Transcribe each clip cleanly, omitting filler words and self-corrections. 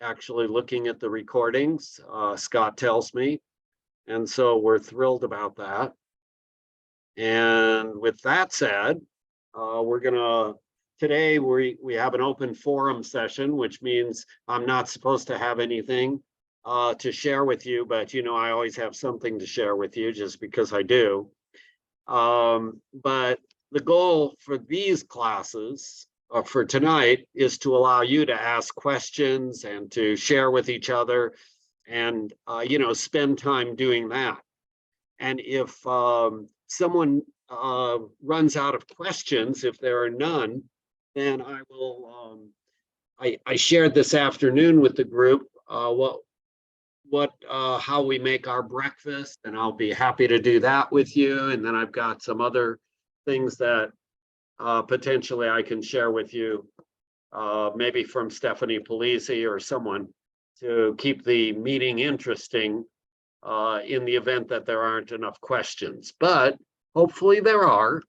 actually looking at the recordings, Scott tells me. And so we're thrilled about that. And with that said, today we have an open forum session, which means I'm not supposed to have anything to share with you, but I always have something to share with you just because I do. But the goal for these classes for tonight is to allow you to ask questions and to share with each other and, spend time doing that. And if someone runs out of questions, if there are none, then I will, I shared this afternoon with the group how we make our breakfast, and I'll be happy to do that with you. And then I've got some other things that potentially I can share with you, maybe from Stephanie Polizzi or someone, to keep the meeting interesting in the event that there aren't enough questions, but hopefully there are.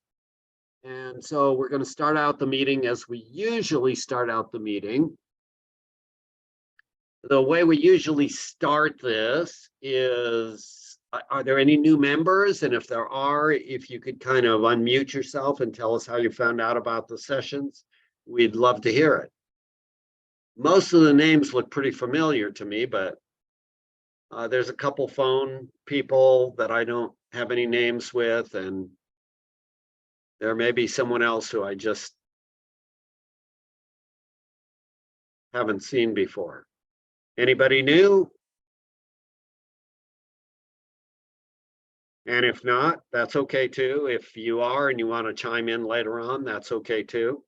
And so we're going to start out the meeting as we usually start out the meeting. The way we usually start this is, are there any new members? And if there are, if you could kind of unmute yourself and tell us how you found out about the sessions, we'd love to hear it. Most of the names look pretty familiar to me, but there's a couple phone people that I don't have any names with, and there may be someone else who I just haven't seen before. Anybody new? And if not, that's okay too. If you are and you want to chime in later on, that's okay too.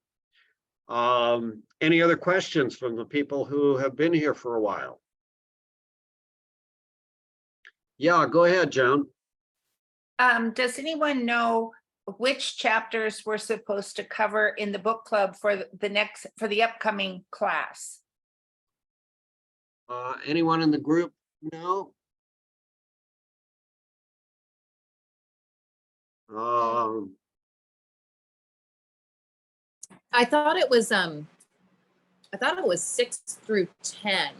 Any other questions from the people who have been here for a while? Yeah, go ahead, Joan. Does anyone know which chapters we're supposed to cover in the book club for the upcoming class? Anyone in the group know? I thought it was 6 through 10.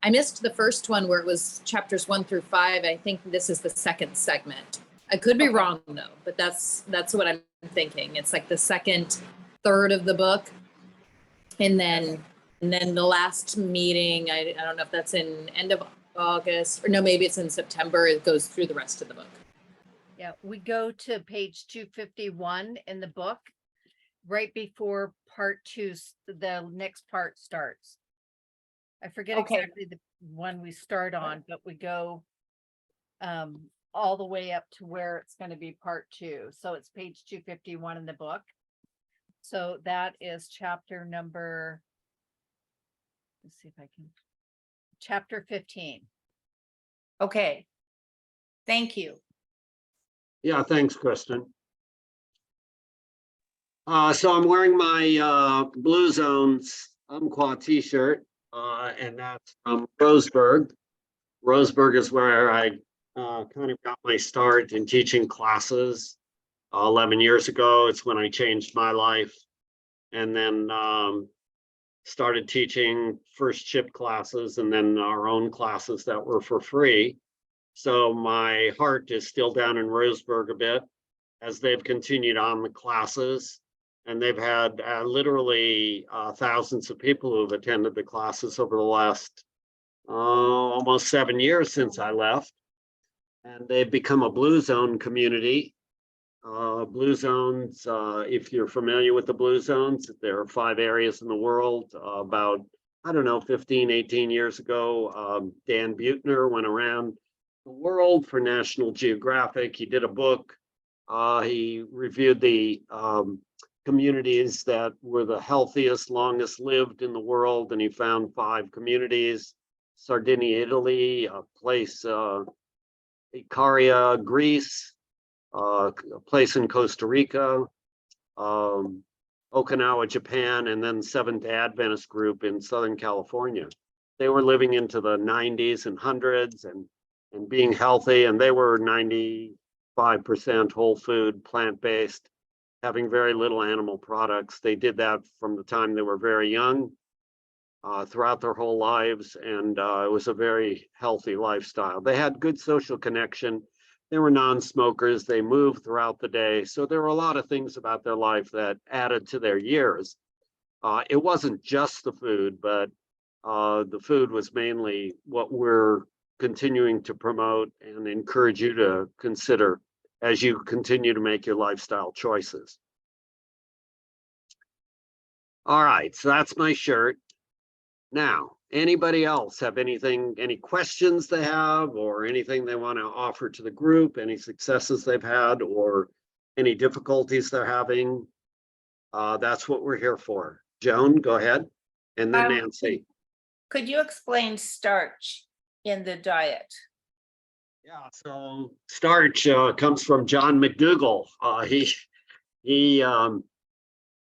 I missed the first one where it was chapters 1 through 5. I think this is the second segment. I could be wrong though, but that's what I'm thinking. It's like the second third of the book. And then the last meeting, I don't know if that's in end of August, or no, maybe it's in September. It goes through the rest of the book. Yeah, we go to page 251 in the book, right before part 2, the next part starts. I forget exactly the one we start on, but we go all the way up to where it's going to be part 2. So it's page 251 in the book. So that is chapter number, let's see if I can, chapter 15. Okay. Thank you. Yeah, thanks, Kristen. So I'm wearing my Blue Zones Umpqua t-shirt, and that's from Roseburg. Roseburg is where I kind of got my start in teaching classes 11 years ago. It's when I changed my life, and then started teaching first chip classes and then our own classes that were for free. So my heart is still down in Roseburg a bit as they've continued on the classes. And they've had literally thousands of people who have attended the classes over the last almost 7 years since I left. And they've become a Blue Zone community. Blue Zones, if you're familiar with the Blue Zones, there are 5 areas in the world. About, I don't know, 15, 18 years ago, Dan Buettner went around the world for National Geographic. He did a book. He reviewed the communities that were the healthiest, longest lived in the world, and he found 5 communities: Sardinia, Italy, a place, Icaria, Greece, a place in Costa Rica, Okinawa, Japan, and then Seventh-day Adventist group in Southern California. They were living into the 90s and 100s and being healthy, and they were 95% whole food, plant-based, having very little animal products. They did that from the time they were very young. throughout their whole lives, and it was a very healthy lifestyle. They had good social connection. They were non-smokers. They moved throughout the day. So there were a lot of things about their life that added to their years. It wasn't just the food, but the food was mainly what we're continuing to promote and encourage you to consider as you continue to make your lifestyle choices. All right, so that's my shirt. Now, anybody else have anything, any questions they have, or anything they want to offer to the group, any successes they've had, or any difficulties they're having? That's what we're here for. Joan, go ahead. And then Nancy. Could you explain starch in the diet? Yeah, so starch comes from John McDougall. He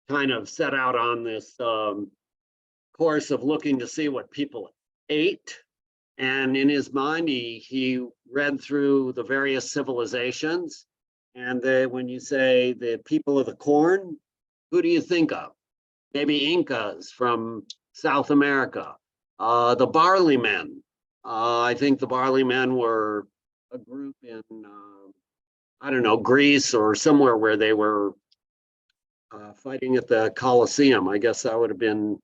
kind of set out on this course of looking to see what people ate. And in his mind, he read through the various civilizations. And when you say the people of the corn, who do you think of? Maybe Incas from South America. The barley men. I think the barley men were a group in, I don't know, Greece or somewhere where they were fighting at the Colosseum. I guess that would have been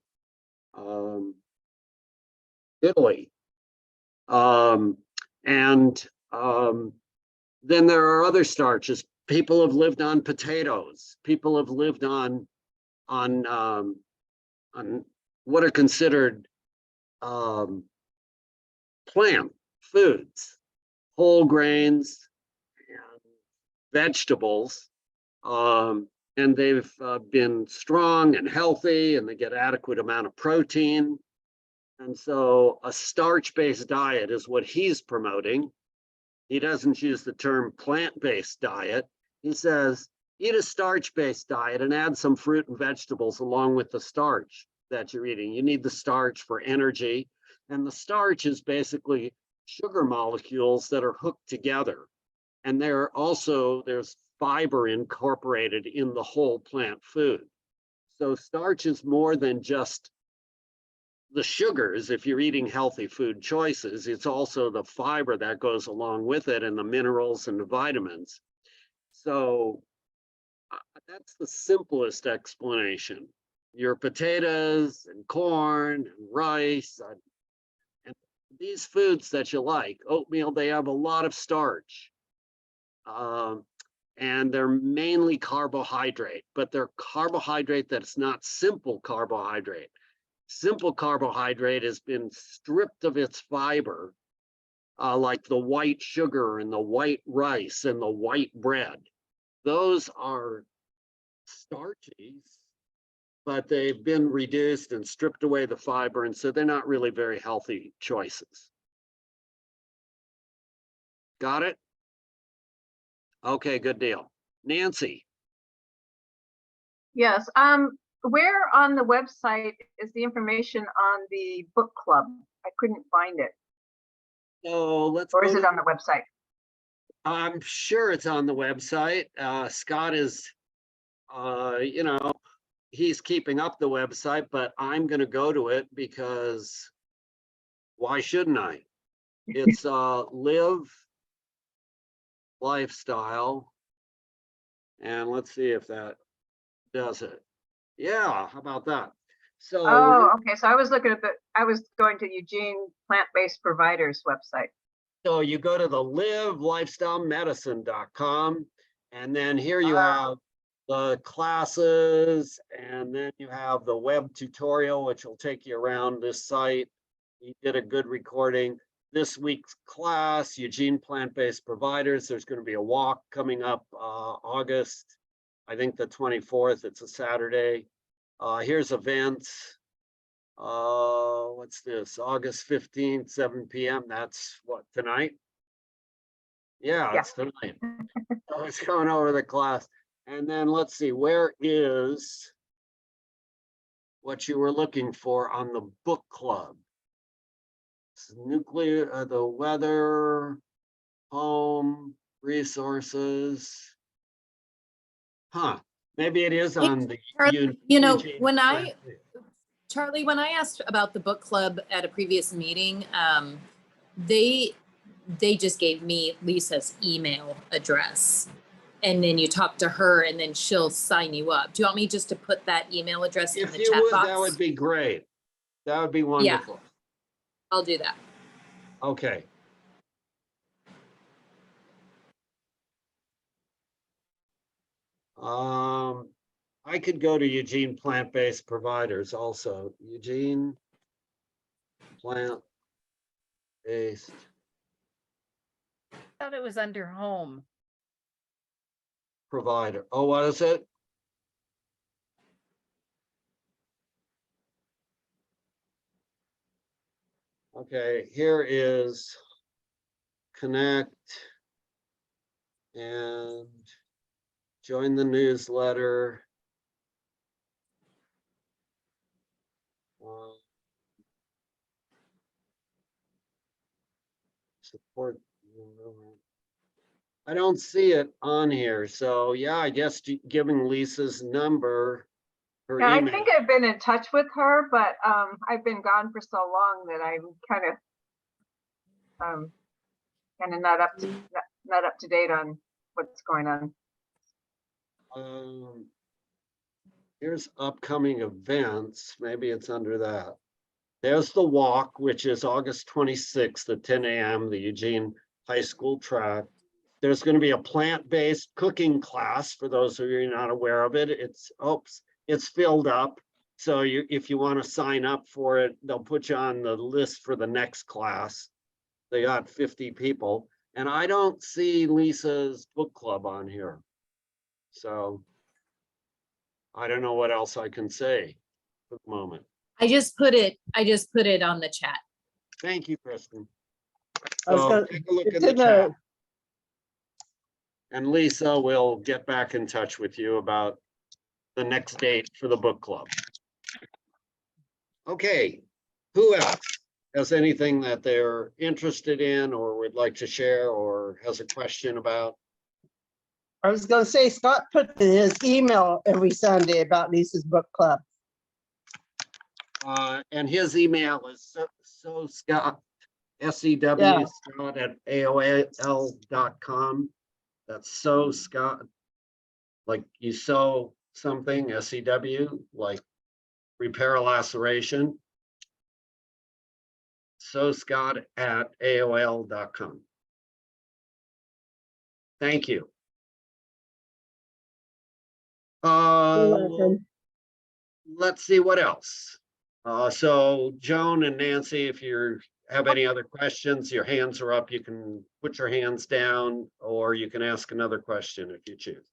Italy. Then there are other starches. People have lived on potatoes. People have lived on what are considered plant foods, whole grains, and vegetables. And they've been strong and healthy, and they get adequate amount of protein. And so a starch-based diet is what he's promoting. He doesn't use the term plant-based diet. He says, eat a starch-based diet and add some fruit and vegetables along with the starch that you're eating. You need the starch for energy. And the starch is basically sugar molecules that are hooked together. And there's fiber incorporated in the whole plant food. So starch is more than just the sugars. If you're eating healthy food choices, it's also the fiber that goes along with it, and the minerals and the vitamins. So that's the simplest explanation. Your potatoes and corn and rice and these foods that you like, oatmeal, they have a lot of starch. And they're mainly carbohydrate, but they're carbohydrate that's not simple carbohydrate. Simple carbohydrate has been stripped of its fiber, like the white sugar and the white rice and the white bread. Those are starches, but they've been reduced and stripped away the fiber, and so they're not really very healthy choices. Got it? Okay, good deal. Nancy. Yes. Where on the website is the information on the book club? I couldn't find it. So let's Or go is it to- on the website? I'm sure it's on the website. Scott is, he's keeping up the website, but I'm going to go to it because why shouldn't I? It's Live Lifestyle. And let's see if that does it. Yeah, how about that? So Oh, okay. So I was looking at I was going to Eugene Plant-Based Providers website. So you go to the livelifestylemedicine.com, and then here you have the classes, and then you have the web tutorial, which will take you around this site. He did a good recording. This week's class, Eugene Plant-Based Providers, there's going to be a walk coming up August, I think the 24th, it's a Saturday. Here's events. What's this? August 15th, 7 p.m. That's what, tonight? Yeah, Yeah. it's tonight. I was going over the class. And then let's see, where is what you were looking for on the book club? It's nuclear, the weather, home, resources. Huh, maybe it is on the. You know, Eugene when I Charlie, when I asked about the book club at a previous meeting, they just gave me Lisa's email address. And then you talk to her and then she'll sign you up. Do you want me just to put that email address in If the you chat would, box? that would be great. That would be wonderful. I'll do that. Okay. I could go to Eugene Plant-Based Providers also. Eugene Plant-Based. Thought it was under home. Provider. Oh, what is it? Okay, here is connect and join the newsletter. Support. I don't see it on here, so yeah, I guess giving Lisa's number, her Yeah, I email. think I've been in touch with her, but I've been gone for so long that I'm kind of not up to date on what's going on. Here's upcoming events. Maybe it's under that. There's the walk, which is August 26th at 10 a.m., the Eugene High School track. There's going to be a plant-based cooking class for those of you not aware of it. It's filled up. So if you want to sign up for it, they'll put you on the list for the next class. They got 50 people. And I don't see Lisa's book club on here. So I don't know what else I can say at the moment. I just put it on the chat. Thank you, Kristen. I was So gonna- take a look it's in the in the- chat. And Lisa will get back in touch with you about the next date for the book club. Okay, who else has anything that they're interested in or would like to share or has a question about? I was gonna say, Scott put in his email every Sunday about Lisa's book club. And his email is so Scott, SEW Yeah. Scott at AOL.com. That's so Scott, like you sew something, SEW, like repair a laceration. So Scott at AOL.com. Thank you. You're welcome. Let's see what else. So Joan and Nancy, if you have any other questions, your hands are up. You can put your hands down or you can ask another question if you choose.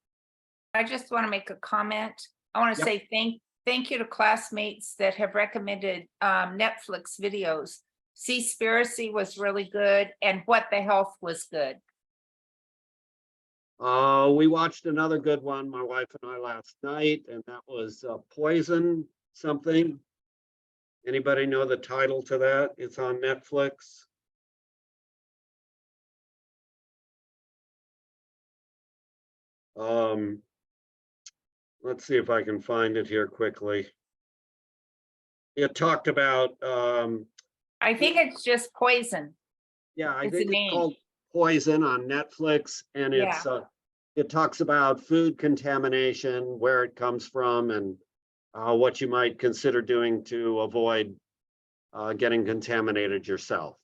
I just want to make a comment. I want to Yep. say thank you to classmates that have recommended Netflix videos. Seaspiracy was really good and What the Health was good. We watched another good one, my wife and I, last night, and that was Poison something. Anybody know the title to that? It's on Netflix. Let's see if I can find it here quickly. It talked about, I think it's just Poison. yeah, I It's a think it's name. called Poison on Netflix, and it's it talks about food contamination, where it comes from, and what you might consider doing to avoid getting contaminated yourself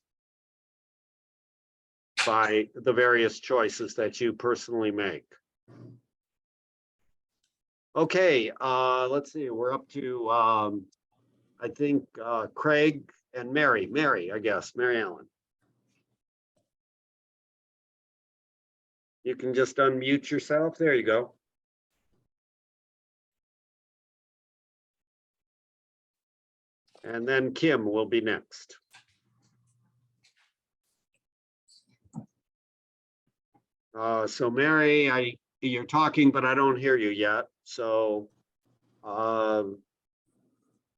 by the various choices that you personally make. Okay, let's see, we're up to, I think, Craig and Mary, I guess, Mary Ellen. You can just unmute yourself. There you go. And then Kim will be next. So Mary, you're talking, but I don't hear you yet. So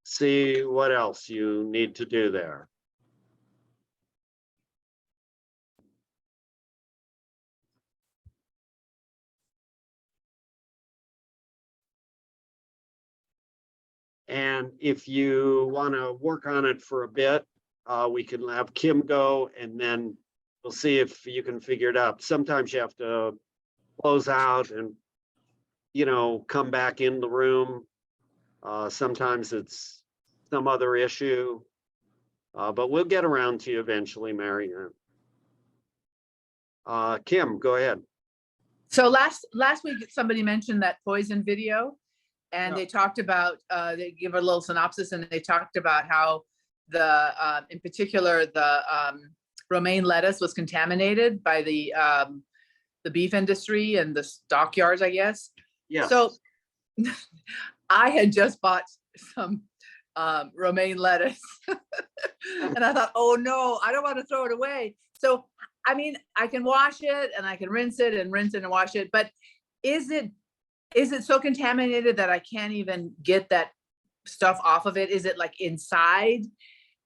see what else you need to do there. And if you want to work on it for a bit, we can have Kim go and then we'll see if you can figure it out. Sometimes you have to close out and, you know, come back in the room. Sometimes it's some other issue. But we'll get around to you eventually, Mary. Kim, go ahead. So last week, somebody mentioned that poison video. And Yeah. they talked about, they give a little synopsis and they talked about how in particular, the romaine lettuce was contaminated by the beef industry and the stockyards, I guess. Yeah. So I had just bought some romaine lettuce. And I thought, oh no, I don't want to throw it away. So, I mean, I can wash it and I can rinse it and wash it, but is it so contaminated that I can't even get that stuff off of it? Is it like inside?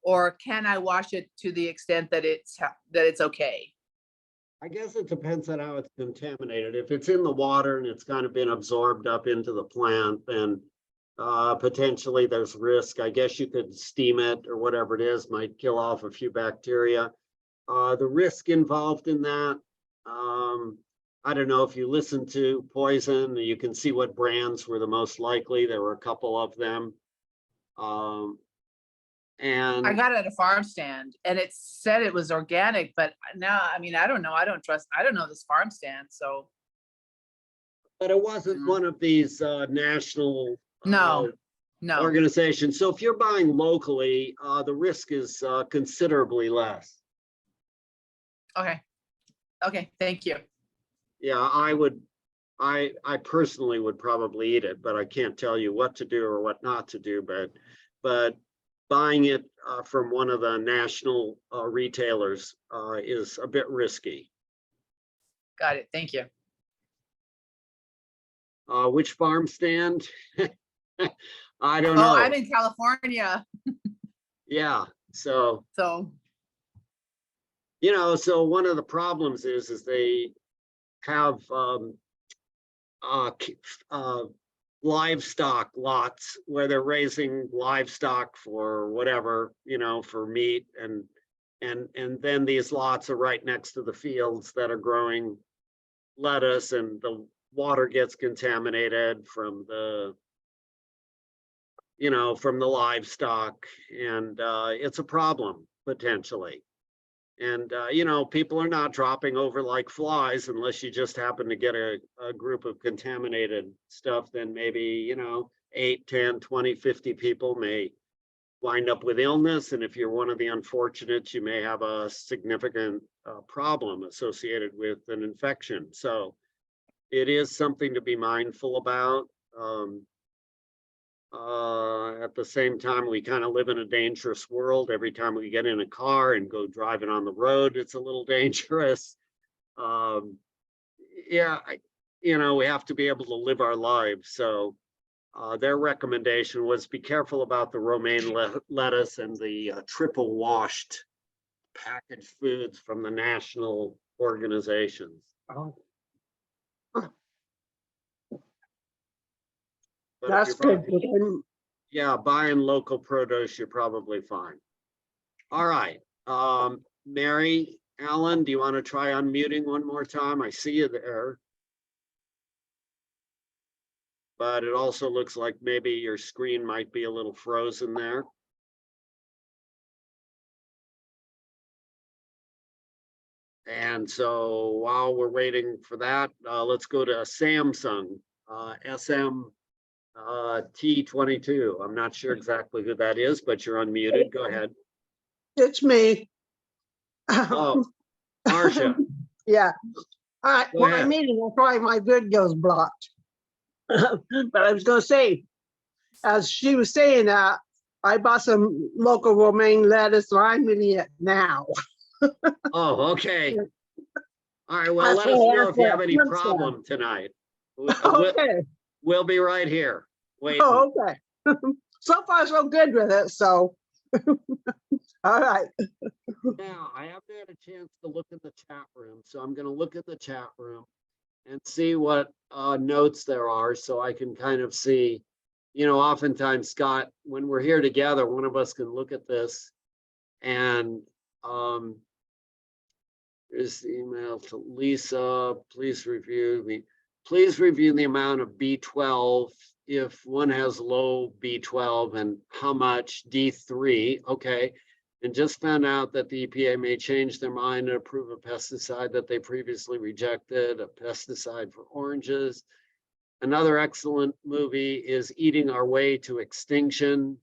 Or can I wash it to the extent that it's okay? I guess it depends on how it's contaminated. If it's in the water and it's kind of been absorbed up into the plant, then potentially there's risk. I guess you could steam it or whatever it is, might kill off a few bacteria. The risk involved in that, I don't know, if you listen to Poison, you can see what brands were the most likely. There were a couple of them. And I got it at a farm stand and it said it was organic, but now, I mean, I don't know. I don't know this farm stand, so. but it wasn't one of these national No, no. organizations. So if you're buying locally, the risk is considerably less. Okay. Okay, thank you. Yeah, I personally would probably eat it, but I can't tell you what to do or what not to do. But buying it from one of the national retailers is a bit risky. Got it. Thank you. Which farm stand? I don't Oh, know. I'm in California, Yeah, so, so. you know, so one of the problems is they have livestock lots where they're raising livestock for whatever, you know, for meat, and then these lots are right next to the fields that are growing lettuce, and the water gets contaminated from the, you know, from the livestock, and it's a problem potentially. And, you know, people are not dropping over like flies unless you just happen to get a group of contaminated stuff, then maybe, you know, 8, 10, 20, 50 people may wind up with illness. And if you're one of the unfortunates, you may have a significant problem associated with an infection. So it is something to be mindful about. At the same time, we kind of live in a dangerous world. Every time we get in a car and go driving on the road, it's a little dangerous. Yeah, you know, we have to be able to live our lives. So their recommendation was be careful about the romaine lettuce and the triple washed packaged foods from the national organizations. But if That's you're good. buying- Yeah, buying local produce, you're probably fine. All right, Mary Allen, do you want to try unmuting one more time? I see you there. But it also looks like maybe your screen might be a little frozen there. And so while we're waiting for that, let's go to Samsung, SM T22. I'm not sure exactly who that is, but you're unmuted. Go ahead. It's me. Oh, Marcia, Yeah. All right, Go well, ahead. I'm meeting, that's why my video's blocked. But I was gonna say, as she was saying that, I bought some local romaine lettuce, and I'm eating it now. oh, okay. All right, well, That's let us why I know if you have asked any that. problem tonight. Okay, We'll be right here. Wait. oh, okay. So far, so good with it, so. All right, Now, I haven't had a chance to look at the chat room, so I'm gonna look at the chat room and see what notes there are, so I can kind of see, oftentimes, Scott, when we're here together, one of us can look at this and here's the email to Lisa. Please review the amount of B12 if one has low B12 and how much D3. Okay. And just found out that the EPA may change their mind and approve a pesticide that they previously rejected, a pesticide for oranges. Another excellent movie is Eating Our Way to Extinction.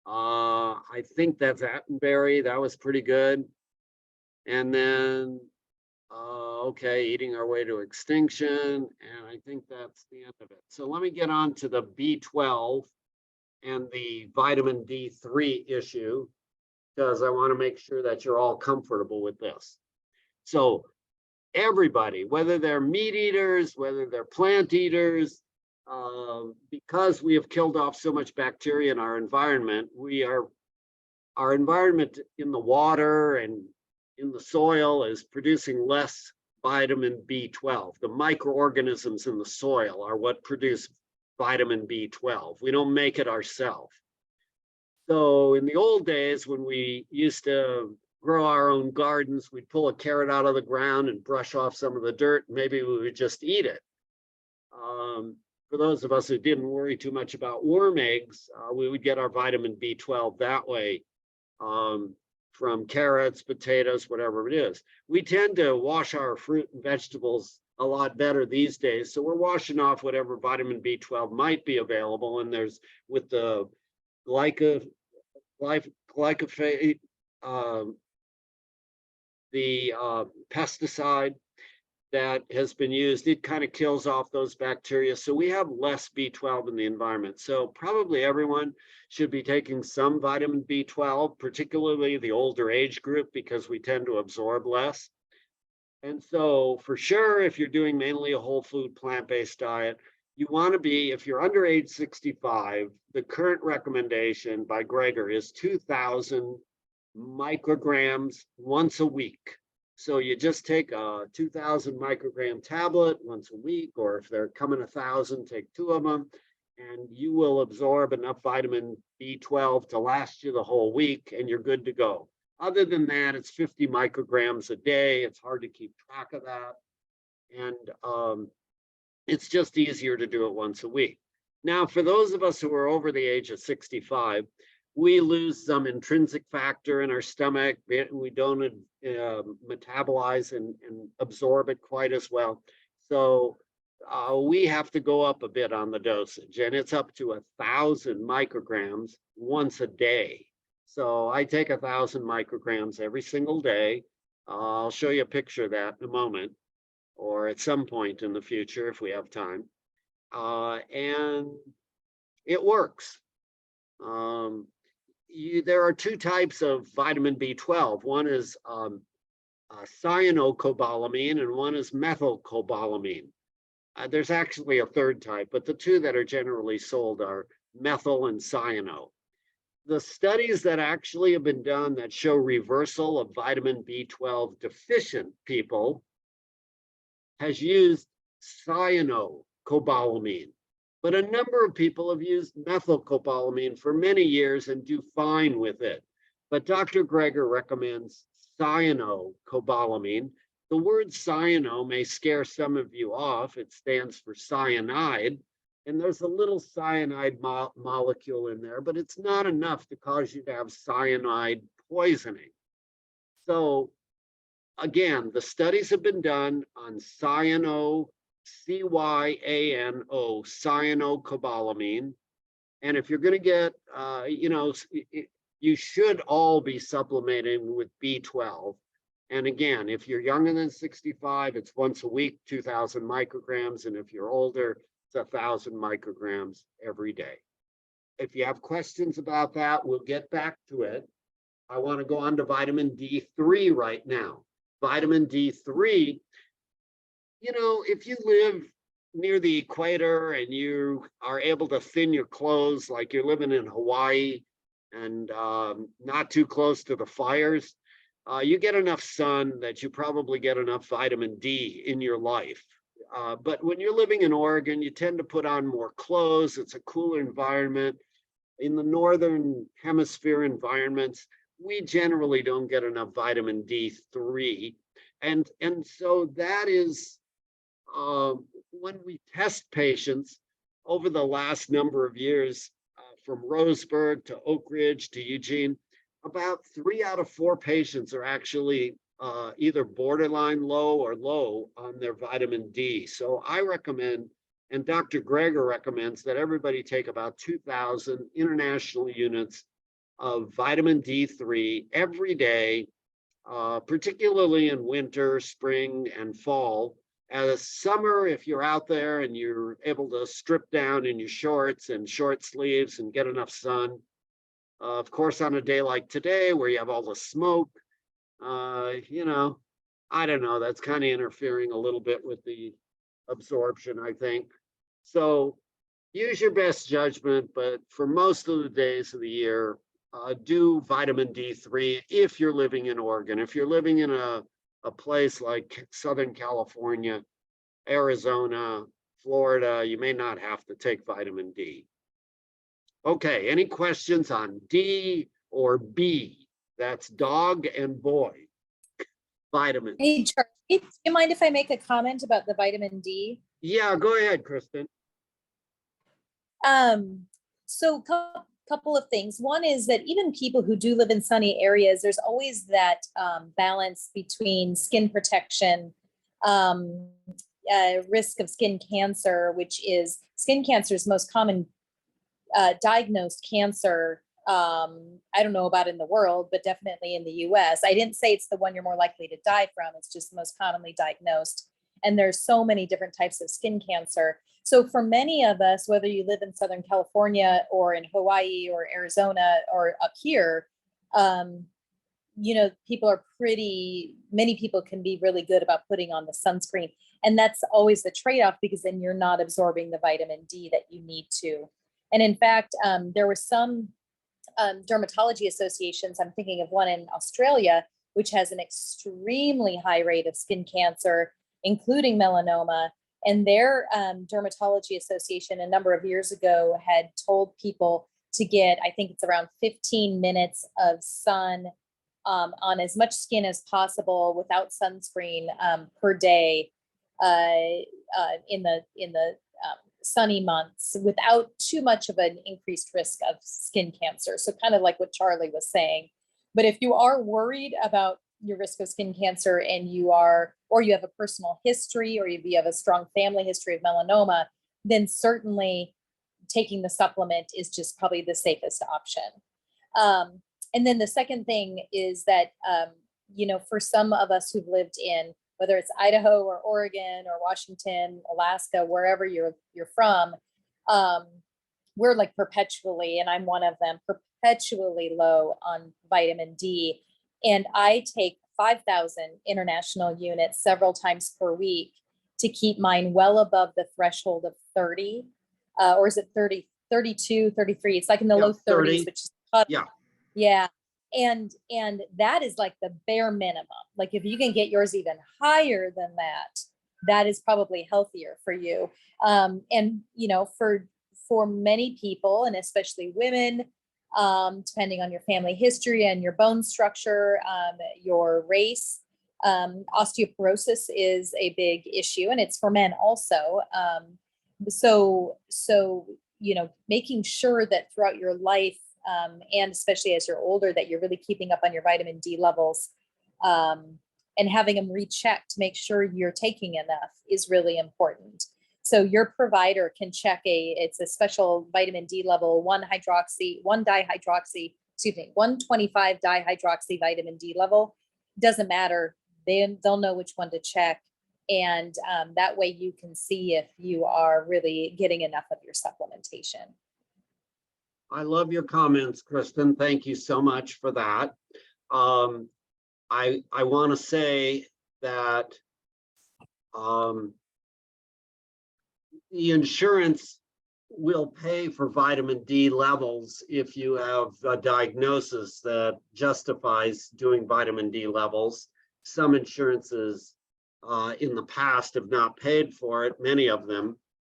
I think that's Attenberry. That was pretty good. And then, okay, Eating Our Way to Extinction. And I think that's the end of it. So let me get on to the B12 and the vitamin D3 issue, because I want to make sure that you're all comfortable with this. So everybody, whether they're meat eaters, whether they're plant eaters, because we have killed off so much bacteria in our environment, our environment in the water and in the soil is producing less vitamin B12. The microorganisms in the soil are what produce vitamin B12. We don't make it ourselves. So in the old days, when we used to grow our own gardens, we'd pull a carrot out of the ground and brush off some of the dirt. Maybe we would just eat it. For those of us who didn't worry too much about worm eggs, we would get our vitamin B12 that way, from carrots, potatoes, whatever it is. We tend to wash our fruit and vegetables a lot better these days. So we're washing off whatever vitamin B12 might be available. And there's with the glyphosate, the pesticide that has been used, it kind of kills off those bacteria. So we have less B12 in the environment. So probably everyone should be taking some vitamin B12, particularly the older age group, because we tend to absorb less. And so for sure, if you're doing mainly a whole food plant-based diet, you want to be, if you're under age 65, the current recommendation by Greger is 2,000 micrograms once a week. So you just take a 2,000 microgram tablet once a week, or if they're coming 1,000, take 2 of them, and you will absorb enough vitamin B12 to last you the whole week, and you're good to go. Other than that, it's 50 micrograms a day. It's hard to keep track of that. And it's just easier to do it once a week. Now, for those of us who are over the age of 65, we lose some intrinsic factor in our stomach. We don't metabolize and absorb it quite as well. So we have to go up a bit on the dosage, and it's up to 1,000 micrograms once a day. So I take 1,000 micrograms every single day. I'll show you a picture of that in a moment, or at some point in the future if we have time. And it works. There are 2 types of vitamin B12. One is cyanocobalamin and one is methylcobalamin. There's actually a 3rd type, but the 2 that are generally sold are methyl and cyano. The studies that actually have been done that show reversal of vitamin B12 deficient people has used cyanocobalamin. But a number of people have used methylcobalamin for many years and do fine with it. But Dr. Greger recommends cyanocobalamin. The word cyano may scare some of you off. It stands for cyanide. And there's a little cyanide molecule in there, but it's not enough to cause you to have cyanide poisoning. So again, the studies have been done on cyano, C-Y-A-N-O, cyanocobalamin. And if you're going to get, you should all be supplementing with B12. And again, if you're younger than 65, it's once a week, 2,000 micrograms. And if you're older, it's 1,000 micrograms every day. If you have questions about that, we'll get back to it. I want to go on to vitamin D3 right now. Vitamin D3, if you live near the equator and you are able to thin your clothes, like you're living in Hawaii and not too close to the fires, you get enough sun that you probably get enough vitamin D in your life. But when you're living in Oregon, you tend to put on more clothes. It's a cooler environment. In the northern hemisphere environments, we generally don't get enough vitamin D3. And so that is when we test patients over the last number of years, from Roseburg to Oak Ridge to Eugene, about 3 out of 4 patients are actually either borderline low or low on their vitamin D. So I recommend, and Dr. Greger recommends, that everybody take about 2,000 international units of vitamin D3 every day, particularly in winter, spring, and fall. As summer, if you're out there and you're able to strip down in your shorts and short sleeves and get enough sun, of course, on a day like today where you have all the smoke, you know, I don't know, that's kind of interfering a little bit with the absorption, I think. So use your best judgment, but for most of the days of the year, do vitamin D3 if you're living in Oregon. If you're living in a place like Southern California, Arizona, Florida, you may not have to take vitamin D. Okay, any questions on D or B? That's dog and boy vitamins. Hey, Charlie, do you mind if I make a comment about the vitamin D? Yeah, go ahead, Kristen. So couple of things. One is that even people who do live in sunny areas, there's always that balance between skin protection, risk of skin cancer, which is skin cancer's most common diagnosed cancer. I don't know about in the world, but definitely in the US. I didn't say it's the one you're more likely to die from. It's just the most commonly diagnosed. And there's so many different types of skin cancer. So for many of us, whether you live in Southern California or in Hawaii or Arizona or up here, you know, many people can be really good about putting on the sunscreen. And that's always the trade-off, because then you're not absorbing the vitamin D that you need to. And in fact, there were some dermatology associations, I'm thinking of one in Australia, which has an extremely high rate of skin cancer, including melanoma. And their dermatology association a number of years ago had told people to get, I think it's around 15 minutes of sun on as much skin as possible without sunscreen per day in the sunny months, without too much of an increased risk of skin cancer. So kind of like what Charlie was saying. But if you are worried about your risk of skin cancer and you have a personal history, or you have a strong family history of melanoma, then certainly taking the supplement is just probably the safest option. And then the second thing is that, you know, for some of us who've lived in, whether it's Idaho or Oregon or Washington, Alaska, wherever you're from, we're like perpetually, and I'm one of them, perpetually low on vitamin D. And I take 5,000 international units several times per week to keep mine well above the threshold of 30, or is it 30, 32, 33? It's like in the low 30s, which is yeah. And that is like the bare minimum. Like if you can get yours even higher than that, that is probably healthier for you. And you know, for many people, and especially women, depending on your family history and your bone structure, your race, osteoporosis is a big issue, and it's for men also. So, you know, making sure that throughout your life, and especially as you're older, that you're really keeping up on your vitamin D levels, and having them rechecked to make sure you're taking enough is really important. So your provider can check it's a special vitamin D level, 125 dihydroxy vitamin D level. Doesn't matter. They'll know which one to check. And that way you can see if you are really getting enough of your supplementation. I love your comments, Kristen. Thank you so much for that. I want to say that the insurance will pay for vitamin D levels if you have a diagnosis that justifies doing vitamin D levels. Some insurances in the past have not paid for it, many of them,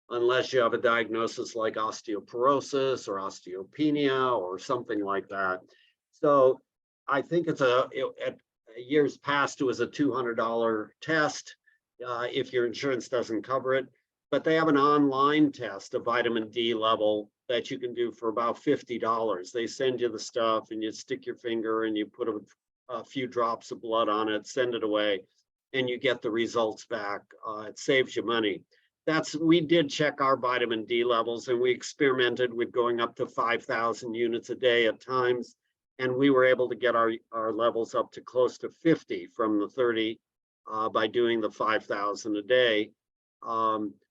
unless you have a diagnosis like osteoporosis or osteopenia or something like that. So I think at years past, it was a $200 test if your insurance doesn't cover it. But they have an online test of vitamin D level that you can do for about $50. They send you the stuff and you stick your finger and you put a few drops of blood on it, send it away, and you get the results back. It saves you money. We did check our vitamin D levels, and we experimented with going up to 5,000 units a day at times. And we were able to get our levels up to close to 50 from the 30 by doing the 5,000 a day.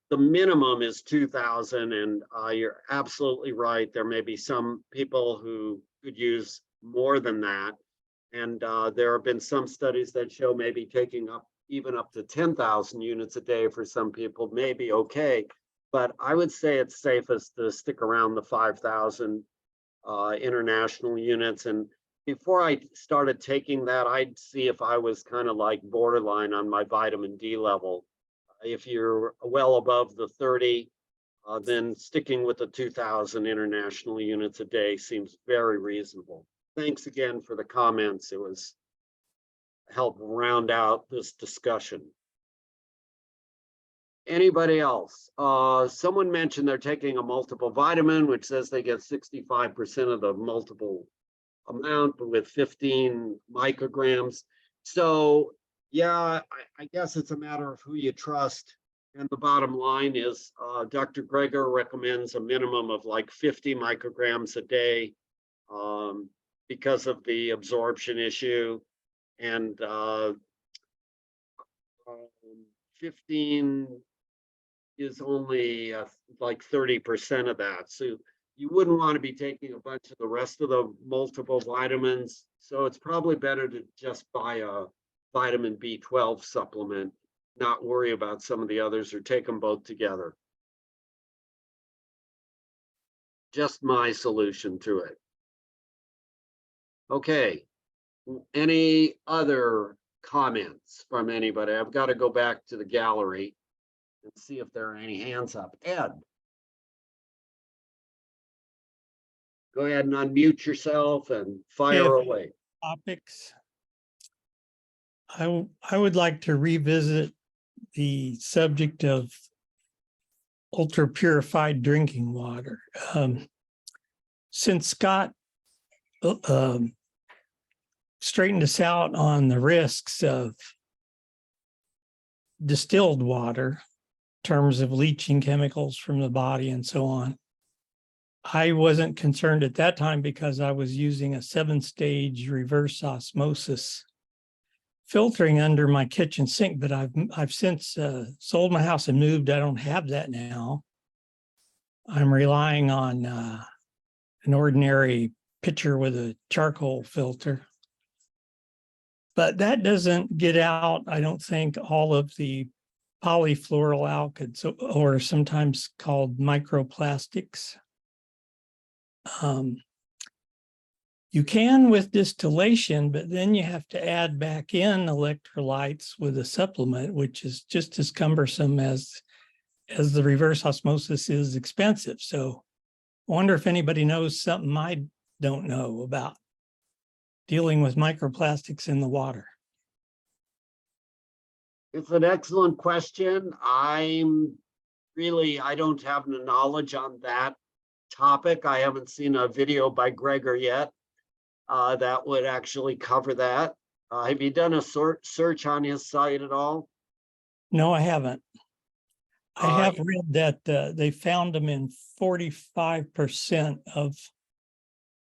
The minimum is 2,000, and you're absolutely right. There may be some people who could use more than that. And there have been some studies that show maybe taking up even up to 10,000 units a day for some people may be okay. But I would say it's safest to stick around the 5,000 international units. And before I started taking that, I'd see if I was kind of like borderline on my vitamin D level. If you're well above the 30, then sticking with the 2,000 international units a day seems very reasonable. Thanks again for the comments. It was help round out this discussion. Anybody else? Someone mentioned they're taking a multiple vitamin, which says they get 65% of the multiple amount, but with 15 micrograms. So yeah, I guess it's a matter of who you trust. And the bottom line is Dr. Greger recommends a minimum of like 50 micrograms a day because of the absorption issue. And 15 is only like 30% of that. So you wouldn't want to be taking a bunch of the rest of the multiple vitamins. So it's probably better to just buy a vitamin B12 supplement, not worry about some of the others, or take them both together. Just my solution to it. Okay. Any other comments from anybody? I've got to go back to the gallery and see if there are any hands up. Ed. Go ahead and unmute yourself and fire away. Topics. I would like to revisit the subject of ultra purified drinking water. Since Scott straightened us out on the risks of distilled water in terms of leaching chemicals from the body and so on, I wasn't concerned at that time because I was using a 7-stage reverse osmosis filtering under my kitchen sink, but I've since sold my house and moved. I don't have that now. I'm relying on an ordinary pitcher with a charcoal filter. But that doesn't get out, I don't think, all of the polyfluoroalkyds, or sometimes called microplastics. You can with distillation, but then you have to add back in electrolytes with a supplement, which is just as cumbersome as the reverse osmosis is expensive. So I wonder if anybody knows something I don't know about dealing with microplastics in the water. It's an excellent question. I don't have the knowledge on that topic. I haven't seen a video by Greger yet that would actually cover that. Have you done a search on his site at all? No, I haven't. I have read that they found them in 45% of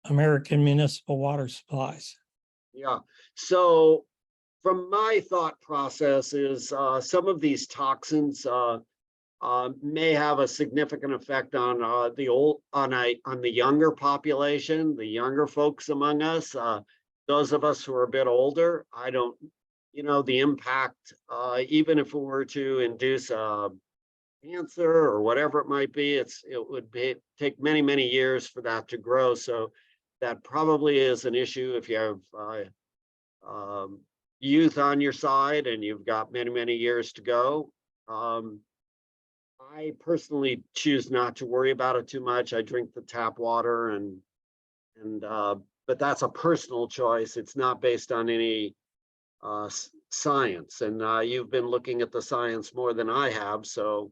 American municipal water supplies. Yeah, so from my thought process is some of these toxins may have a significant effect on the younger population, the younger folks among us. Those of us who are a bit older, the impact, even if we were to induce cancer or whatever it might be, it would take many, many years for that to grow. So that probably is an issue if you have youth on your side and you've got many, many years to go. I personally choose not to worry about it too much. I drink the tap water but that's a personal choice. It's not based on any science. And you've been looking at the science more than I have. So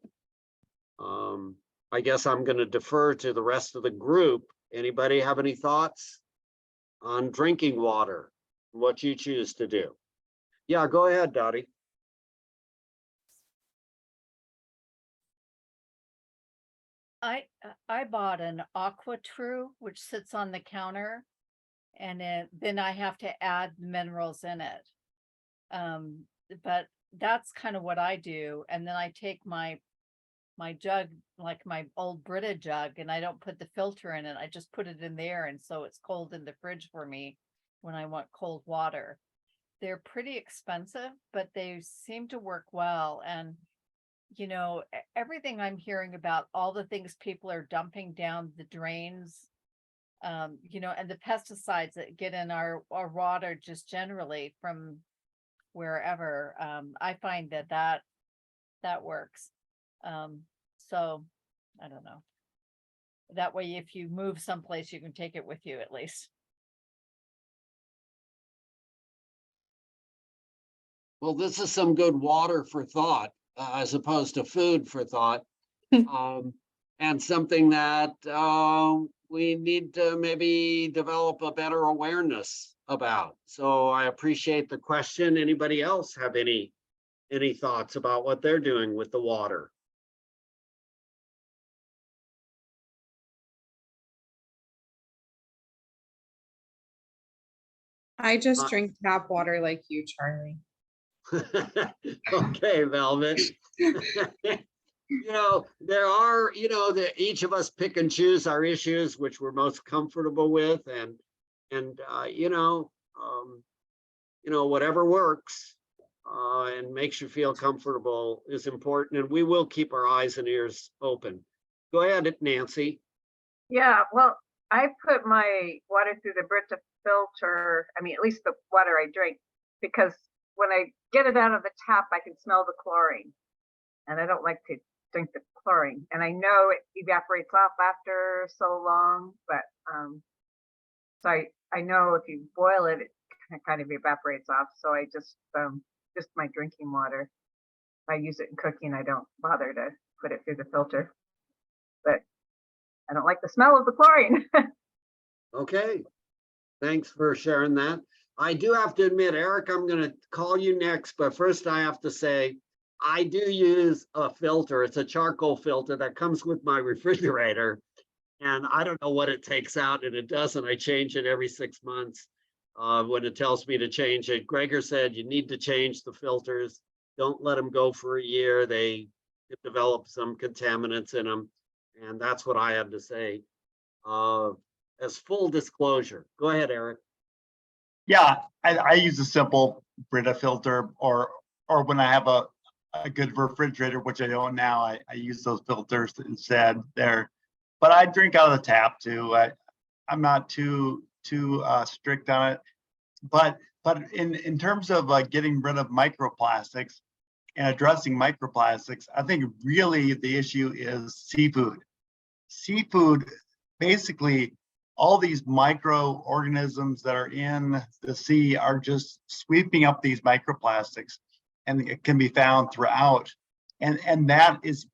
I guess I'm going to defer to the rest of the group. Anybody have any thoughts on drinking water? What you choose to do? Yeah, go ahead, Dottie. I bought an AquaTrue, which sits on the counter, and then I have to add minerals in it. But that's kind of what I do. And then I take my jug, like my old Brita jug, and I don't put the filter in it. I just put it in there, and so it's cold in the fridge for me when I want cold water. They're pretty expensive, but they seem to work well. And everything I'm hearing about, all the things people are dumping down the drains, and the pesticides that get in our water just generally from wherever, I find that works. So I don't know. That way, if you move someplace, you can take it with you at least. Well, this is some good water for thought, as opposed to food for thought. And something that we need to maybe develop a better awareness about. So I appreciate the question. Anybody else have any thoughts about what they're doing with the water? I just drink tap water like you, Charlie. Okay, Velvet. There are, that each of us pick and choose our issues, which we're most comfortable with, and whatever works and makes you feel comfortable is important, and we will keep our eyes and ears open. Go ahead, Nancy. Yeah, well, I put my water through the Brita filter. I mean, at least the water I drink, because when I get it out of the tap, I can smell the chlorine, and I don't like to drink the chlorine. And I know it evaporates off after so long, but so I know if you boil it, it kind of evaporates off. So I just my drinking water. If I use it in cooking, I don't bother to put it through the filter. But I don't like the smell of the chlorine. Okay, thanks for sharing that. I do have to admit, Eric, I'm going to call you next, but first I have to say, I do use a filter. It's a charcoal filter that comes with my refrigerator, and I don't know what it takes out, and it doesn't. I change it every 6 months when it tells me to change it. Gregor said you need to change the filters. Don't let them go for a year. They develop some contaminants in them, and that's what I had to say. As full disclosure. Go ahead, Eric. Yeah, I use a simple Brita filter, or when I have a good refrigerator, which I don't now, I use those filters instead there. But I drink out of the tap too. I'm not too strict on it. But in terms of getting rid of microplastics and addressing microplastics, I think really the issue is seafood. Seafood, basically, all these microorganisms that are in the sea are just sweeping up these microplastics, and it can be found throughout. And that is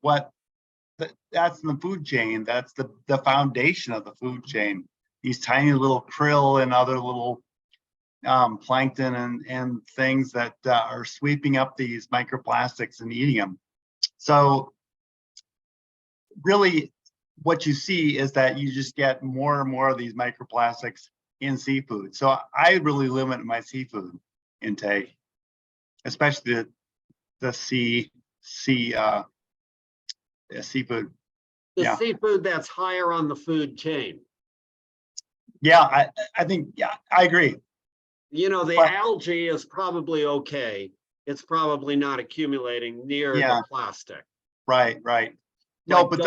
that's in the food chain. That's the foundation of the food chain. These tiny little krill and other little plankton and things that are sweeping up these microplastics and eating them. So really, what you see is that you just get more and more of these microplastics in seafood. So I really limit my seafood intake, especially the seafood. The seafood that's higher on the food chain. Yeah, I think, yeah, I agree. The algae is probably okay. It's probably not accumulating near the plastic. Right. No, Like but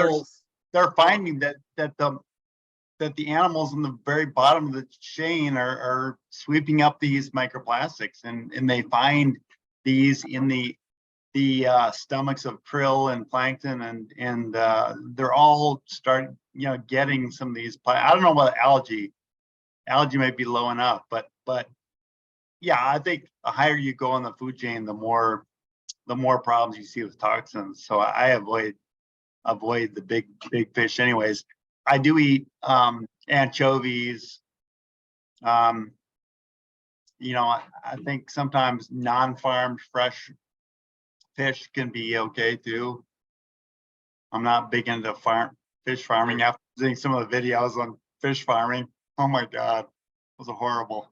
they're finding that that the animals in the very bottom of the chain are sweeping up these microplastics, and they find these in the stomachs of krill and plankton, and they're all getting some of these. I don't know about algae. Algae might be low enough, but yeah, I think the higher you go on the food chain, the more problems you see with toxins. So I avoid the big fish anyways. I do eat anchovies. I think sometimes non-farmed fresh fish can be okay too. I'm not big into fish farming. After seeing some of the videos on fish farming, oh my God, those are horrible.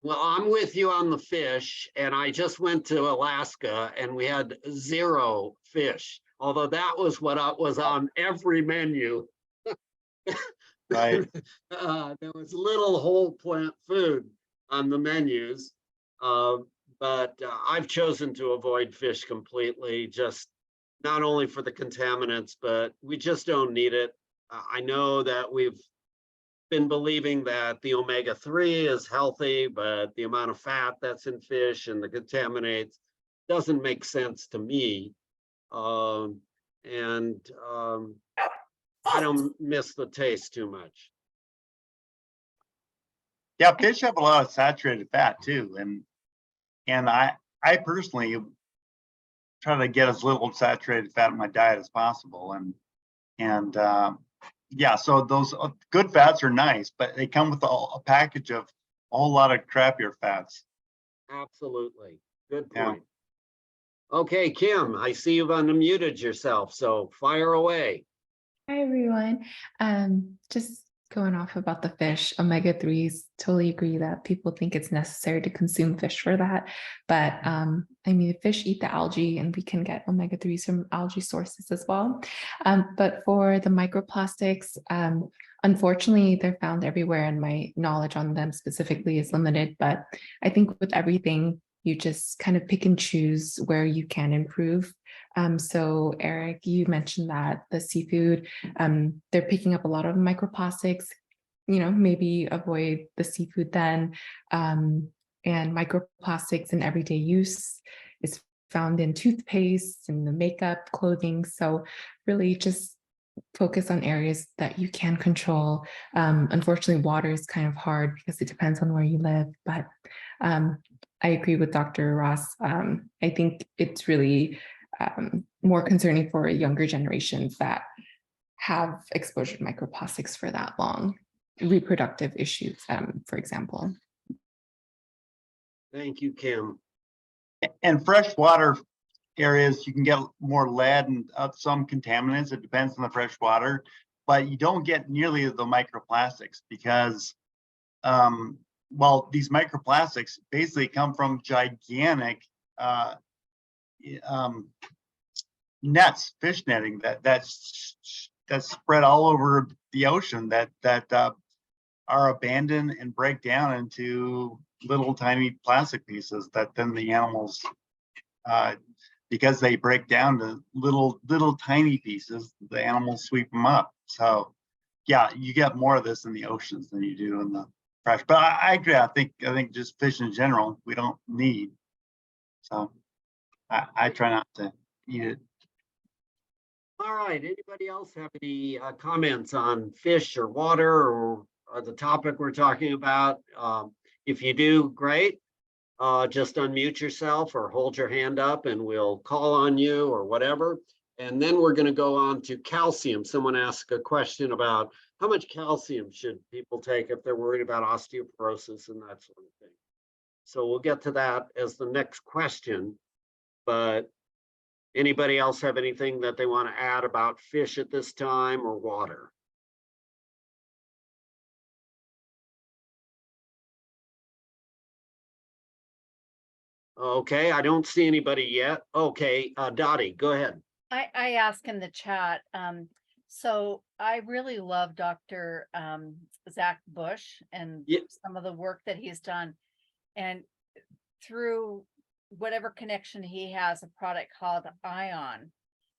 Well, I'm with you on the fish, and I just went to Alaska and we had 0 fish, although that was what was on every menu. Right. There was little whole plant food on the menus. But I've chosen to avoid fish completely, just not only for the contaminants, but we just don't need it. I know that we've been believing that the omega-3 is healthy, but the amount of fat that's in fish and the contaminants doesn't make sense to me. I don't miss the taste too much. Yeah, fish have a lot of saturated fat too, and I personally try to get as little saturated fat in my diet as possible, and yeah, so those good fats are nice, but they come with a package of a whole lot of crappier fats. Absolutely. Good Yeah. point. Okay, Kim, I see you've unmuted yourself, so fire away. Hi, everyone. Just going off about the fish, omega-3s, totally agree that people think it's necessary to consume fish for that. But I mean, fish eat the algae and we can get omega-3s from algae sources as well. But for the microplastics, unfortunately, they're found everywhere and my knowledge on them specifically is limited. But I think with everything, you just kind of pick and choose where you can improve. So Eric, you mentioned that the seafood, they're picking up a lot of microplastics, maybe avoid the seafood then. And microplastics in everyday use is found in toothpaste and the makeup, clothing. So really just focus on areas that you can control. Unfortunately, water is kind of hard because it depends on where you live, but I agree with Dr. Ross. I think it's really more concerning for younger generations that have exposure to microplastics for that long, reproductive issues, for example. Thank you, Kim. And freshwater areas, you can get more lead and some contaminants. It depends on the fresh water, but you don't get nearly the microplastics because, well, these microplastics basically come from gigantic nets, fish netting that's spread all over the ocean that are abandoned and break down into little tiny plastic pieces that then the animals, because they break down to little tiny pieces, the animals sweep them up. So yeah, you get more of this in the oceans than you do in the fresh. But I agree. I think just fish in general we don't need. So I try not to eat it. All right, anybody else have any comments on fish or water or the topic we're talking about? If you do, great. Just unmute yourself or hold your hand up and we'll call on you or whatever. And then we're going to go on to calcium. Someone asked a question about how much calcium should people take if they're worried about osteoporosis and that sort of thing. So we'll get to that as the next question. But anybody else have anything that they want to add about fish at this time or water? Okay, I don't see anybody yet. Okay, Dottie, go ahead. I ask in the chat, so I really love Dr. Zach Bush and Yep. some of the work that he's done. And through whatever connection he has, a product called Ion,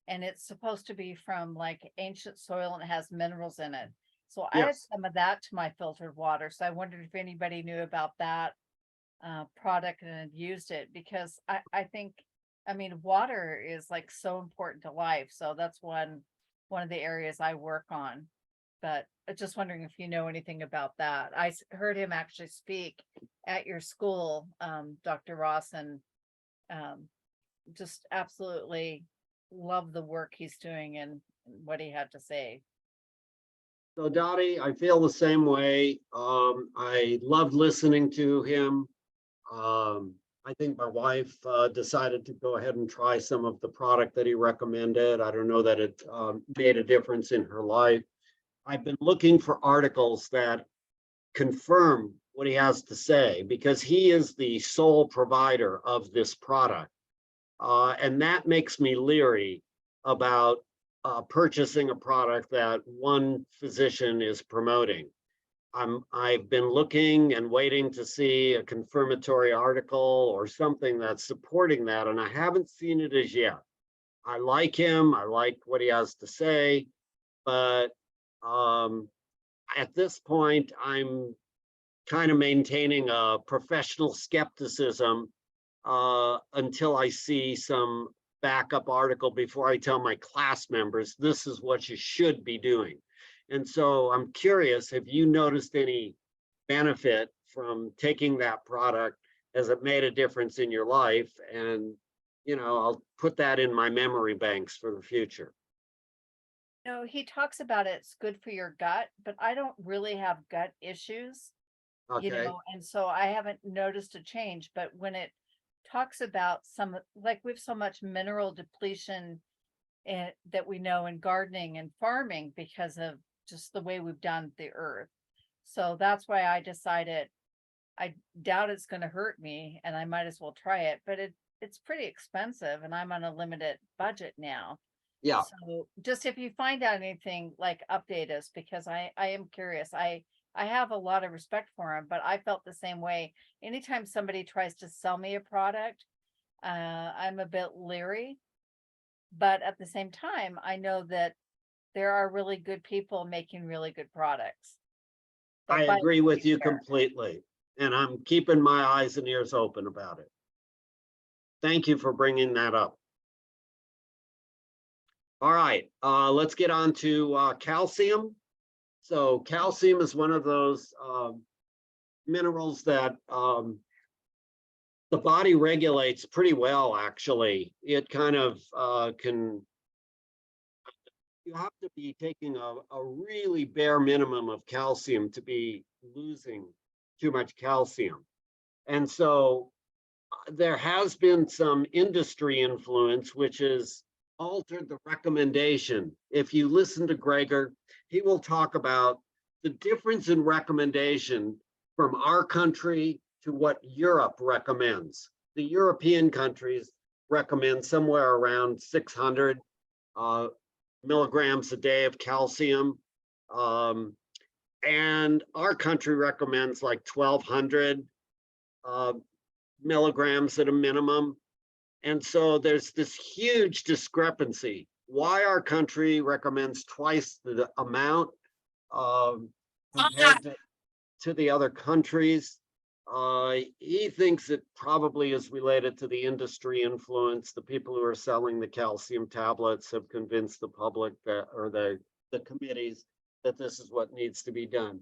and it's supposed to be from like ancient soil and it has minerals in it. So I add Yes. some of that to my filtered water. So I wondered if anybody knew about that product and had used it, because I think, I mean, water is like so important to life. So that's one of the areas I work on. But I'm just wondering if you know anything about that. Heard him actually speak at your school, Dr. Ross, and just absolutely love the work he's doing and what he had to say. So Dottie, I feel the same way. I loved listening to him. I think my wife decided to go ahead and try some of the product that he recommended. I don't know that it made a difference in her life. I've been looking for articles that confirm what he has to say, because he is the sole provider of this product. And that makes me leery about purchasing a product that one physician is promoting. I've been looking and waiting to see a confirmatory article or something that's supporting that, and I haven't seen it as yet. I like him, I like what he has to say, but at this point, I'm kind of maintaining a professional skepticism until I see some backup article before I tell my class members, this is what you should be doing. And so I'm curious, have you noticed any benefit from taking that product? Has it made a difference in your life? And, you know, I'll put that in my memory banks for the future. No, he talks about it's good for your gut, but I don't really have gut issues, you Okay, know, and so I haven't noticed a change. But when it talks about some, like we have so much mineral depletion that we know in gardening and farming because of just the way we've done the earth. So that's why I decided I doubt it's going to hurt me and I might as well try it, but it's pretty expensive and I'm on a limited budget now. yeah, So just if you find out anything, like update us, because I am curious. I have a lot of respect for him, but I felt the same way. Anytime somebody tries to sell me a product, I'm a bit leery. But at the same time, I know that there are really good people making really good products. But I by agree with be you fair. completely, and I'm keeping my eyes and ears open about it. Thank you for bringing that up. All right, let's get on to calcium. So calcium is one of those minerals that the body regulates pretty well, actually. It kind of you have to be taking a really bare minimum of calcium to be losing too much calcium. And so there has been some industry influence, which has altered the recommendation. If you listen to Gregor, he will talk about the difference in recommendation from our country to what Europe recommends. The European countries recommend somewhere around 600 milligrams a day of calcium. And our country recommends like 1,200 milligrams at a minimum. And so there's this huge discrepancy. Why our country recommends twice the amount compared to the other countries. He thinks it probably is related to the industry influence. The people who are selling the calcium tablets have convinced the public that, or the committees, that this is what needs to be done.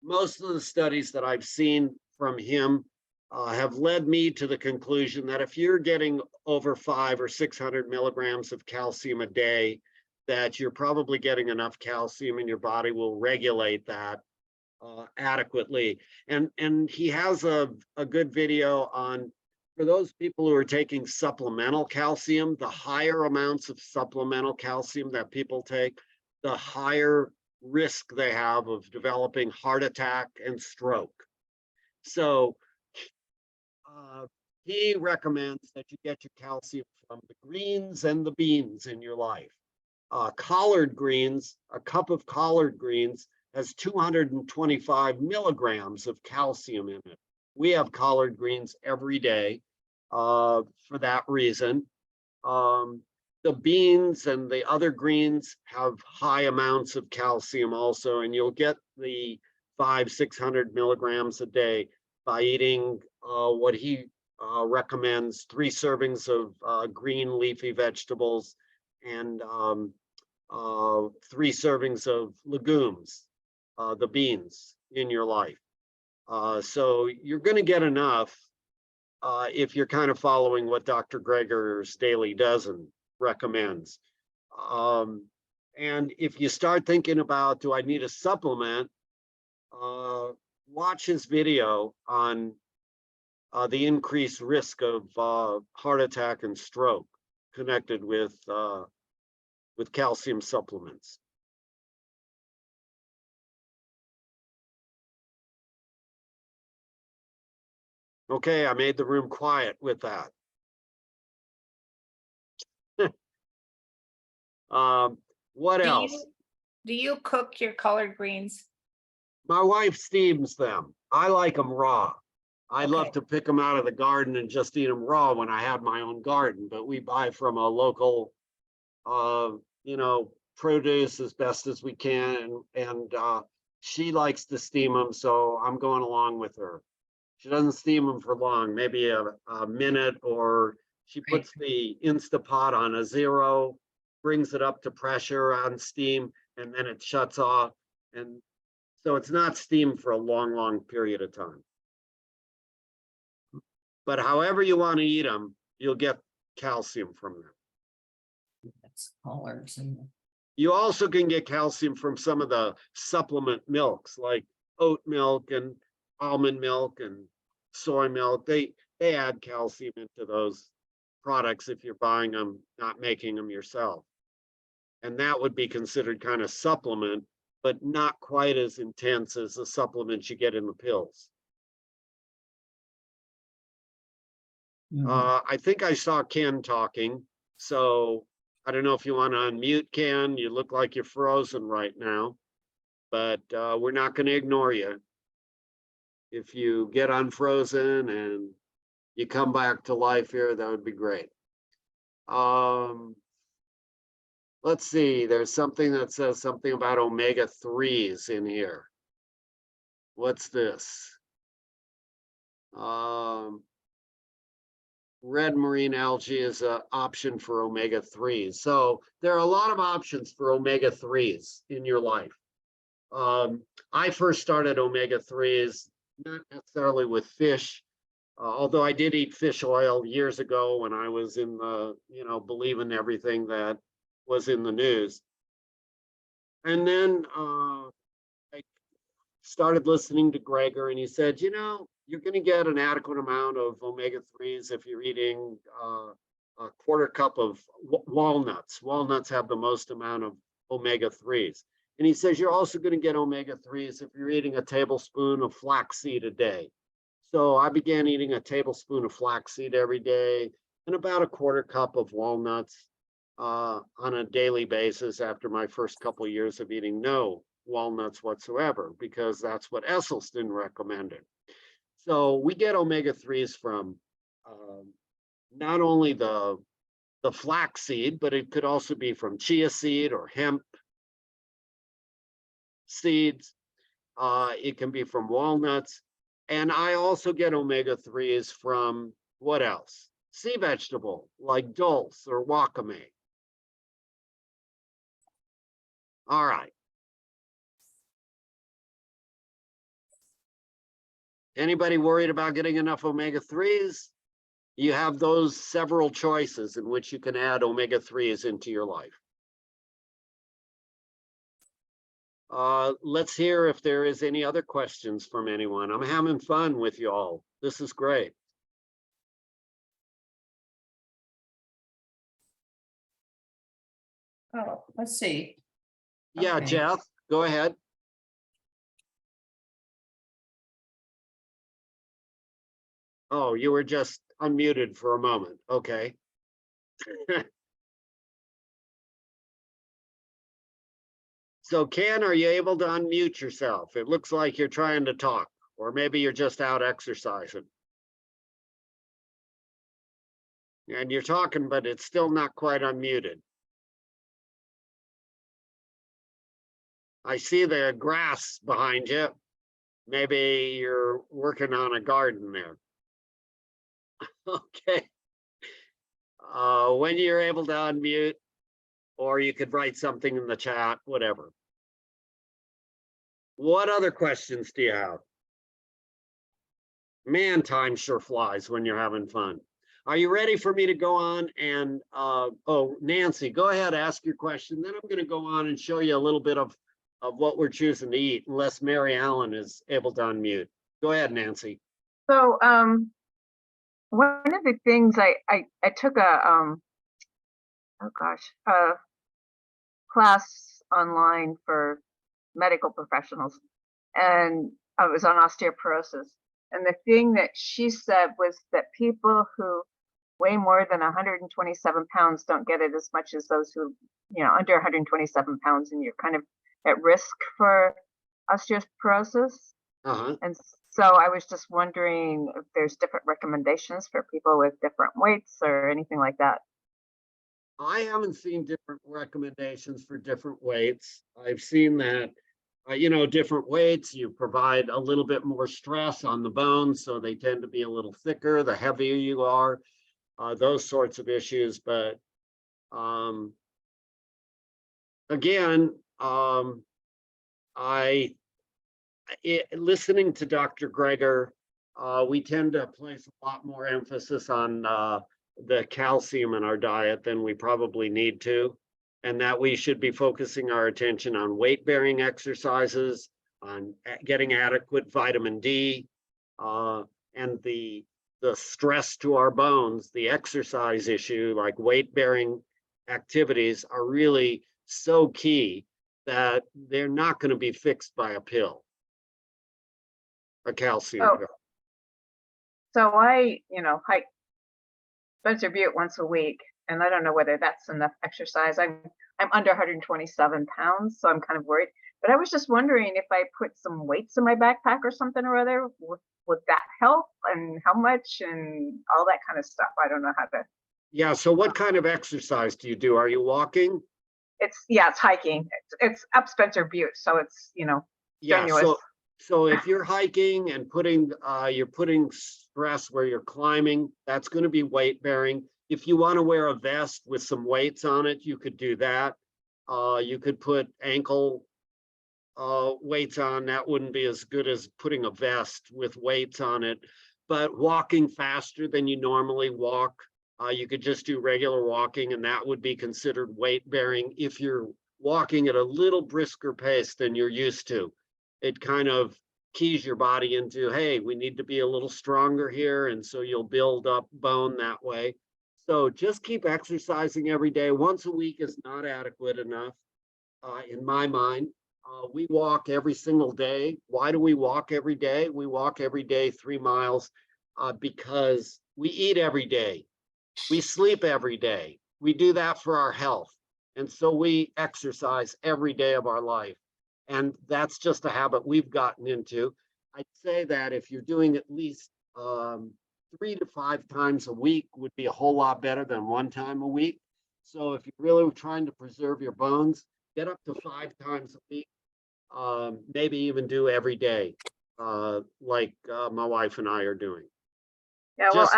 Most of the studies that I've seen from him have led me to the conclusion that if you're getting over 500 or 600 milligrams of calcium a day, that you're probably getting enough calcium and your body will regulate that adequately. And he has a good video on, for those people who are taking supplemental calcium, the higher amounts of supplemental calcium that people take, the higher risk they have of developing heart attack and stroke. So he recommends that you get your calcium from the greens and the beans in your life. Collard greens, a cup of collard greens has 225 milligrams of calcium in it. We have collard greens every day for that reason. The beans and the other greens have high amounts of calcium also, and you'll get the 500-600 milligrams a day by eating what he recommends, 3 servings of green leafy vegetables and 3 servings of legumes, the beans in your life. So you're going to get enough if you're kind of following what Dr. Greger's Daily Dozen recommends. And if you start thinking about, do I need a supplement? Watch his video on the increased risk of heart attack and stroke connected with calcium supplements. Okay, I made the room quiet with that. What Do else? you- Do you cook your collard greens? My wife steams them. I like them raw. I love Okay. to pick them out of the garden and just eat them raw when I have my own garden, but we buy from a local, produce as best as we can. And she likes to steam them, so I'm going along with her. She doesn't steam them for long, maybe a minute, or she puts the Instapot on a 0, brings it up to pressure on steam, and then it shuts off. And so it's not steamed for a long, long period of time. But however you want to eat them, you'll get calcium from them. That's colors and You also can get calcium from some of the supplement milks, like oat milk and almond milk and soy milk. They add calcium into those products if you're buying them, not making them yourself. And that would be considered kind of supplement, but not quite as intense as the supplements you get in the pills. I think I saw Ken talking, so I don't know if you want to unmute Ken. You look like you're frozen right now, but we're not going to ignore you. If you get unfrozen and you come back to life here, that would be great. Let's see, there's something that says something about omega-3s in here. What's this? Red marine algae is an option for omega-3s. So there are a lot of options for omega-3s in your life. I first started omega-3s, not necessarily with fish, although I did eat fish oil years ago when I was in the, believing everything that was in the news. And then I started listening to Greger, and he said, you're going to get an adequate amount of omega-3s if you're eating a quarter cup of walnuts. Walnuts have the most amount of omega-3s. And he says, you're also going to get omega-3s if you're eating a tablespoon of flaxseed a day. So I began eating a tablespoon of flaxseed every day and about a quarter cup of walnuts on a daily basis after my first couple of years of eating no walnuts whatsoever, because that's what Esselstyn recommended. So we get omega-3s from not only the flaxseed, but it could also be from chia seed or hemp seeds. It can be from walnuts. And I also get omega-3s from what else? Sea vegetable, like dulse or wakame. All right. Anybody worried about getting enough omega-3s? You have those several choices in which you can add omega-3s into your life. Let's hear if there is any other questions from anyone. I'm having fun with you all. This is great. oh, let's see. Yeah, Okay. Jeff, go ahead. Oh, you were just unmuted for a moment. Okay. So Ken, are you able to unmute yourself? It looks like you're trying to talk, or maybe you're just out exercising. And you're talking, but it's still not quite unmuted. I see the grass behind you. Maybe you're working on a garden there. Okay. When you're able to unmute, or you could write something in the chat, whatever. What other questions do you have? Man, time sure flies when you're having fun. Are you ready for me to go on and, oh, Nancy, go ahead, ask your question. Then I'm going to go on and show you a little bit of what we're choosing to eat, unless Mary Ellen is able to unmute. Go ahead, Nancy. So, one of the things I took a, oh gosh, a class online for medical professionals, and I was on osteoporosis. And the thing that she said was that people who weigh more than 127 pounds don't get it as much as those who, under 127 pounds, and you're kind of at risk for osteoporosis. Uh-huh. And so I was just wondering if there's different recommendations for people with different weights or anything like that. I haven't seen different recommendations for different weights. I've seen that, different weights, you provide a little bit more stress on the bones, so they tend to be a little thicker the heavier you are, those sorts of issues. But again, listening to Dr. Greger, we tend to place a lot more emphasis on the calcium in our diet than we probably need to, and that we should be focusing our attention on weight-bearing exercises, on getting adequate vitamin D, and the stress to our bones, the exercise issue, like weight-bearing activities are really so key that they're not going to be fixed by a pill, a calcium pill. So I, hike Spencer Butte once a week, and I don't know whether that's enough exercise. I'm under 127 pounds, so I'm kind of worried. But I was just wondering if I put some weights in my backpack or something or other, would that help, and how much, and all that kind of stuff. I don't know how to. Yeah. So what kind of exercise do you do? Are you walking? It's hiking. It's up Spencer Butte, so it's Yeah. strenuous. So if you're hiking and you're putting stress where you're climbing, that's going to be weight bearing. If you want to wear a vest with some weights on it, you could do that. You could put ankle weights on. That wouldn't be as good as putting a vest with weights on it. But walking faster than you normally walk, you could just do regular walking, and that would be considered weight bearing. If you're walking at a little brisker pace than you're used to, it kind of keys your body into, hey, we need to be a little stronger here. And so you'll build up bone that way. So just keep exercising every day. Once a week is not adequate enough, in my mind. We walk every single day. Why do we walk every day? We walk every day 3 miles because we eat every day. We sleep every day. We do that for our health. And so we exercise every day of our life. And that's just a habit we've gotten into. I'd say that if you're doing at least 3 to 5 times a week would be a whole lot better than 1 time a week. So if you're really trying to preserve your bones, get up to 5 times a week, maybe even do every day, like my wife and I are doing. Yeah, well, Just-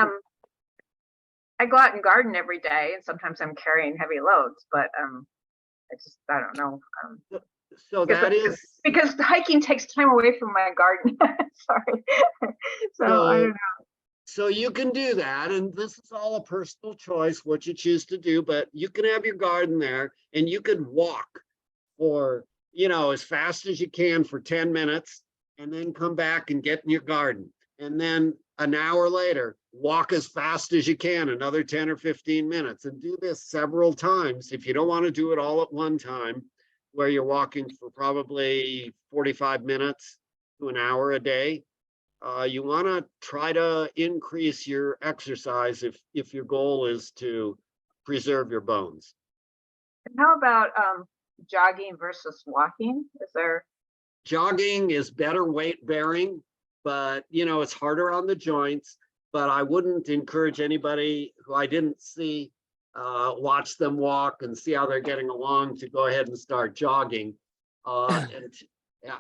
I go out and garden every day, and sometimes I'm carrying heavy loads, but I don't know. So Because that is, because hiking takes time away from my garden. Sorry. So I don't know. so you can do that, and this is all a personal choice, what you choose to do, but you can have your garden there, and you can walk for, as fast as you can for 10 minutes, and then come back and get in your garden. And then an hour later, walk as fast as you can, another 10 or 15 minutes, and do this several times. If you don't want to do it all at one time, where you're walking for probably 45 minutes to an hour a day, you want to try to increase your exercise if your goal is to preserve your bones. And how about jogging versus walking? Is there? Jogging is better weight bearing, but it's harder on the joints. but I wouldn't encourage anybody who I didn't see, watch them walk and see how they're getting along to go ahead and start jogging. And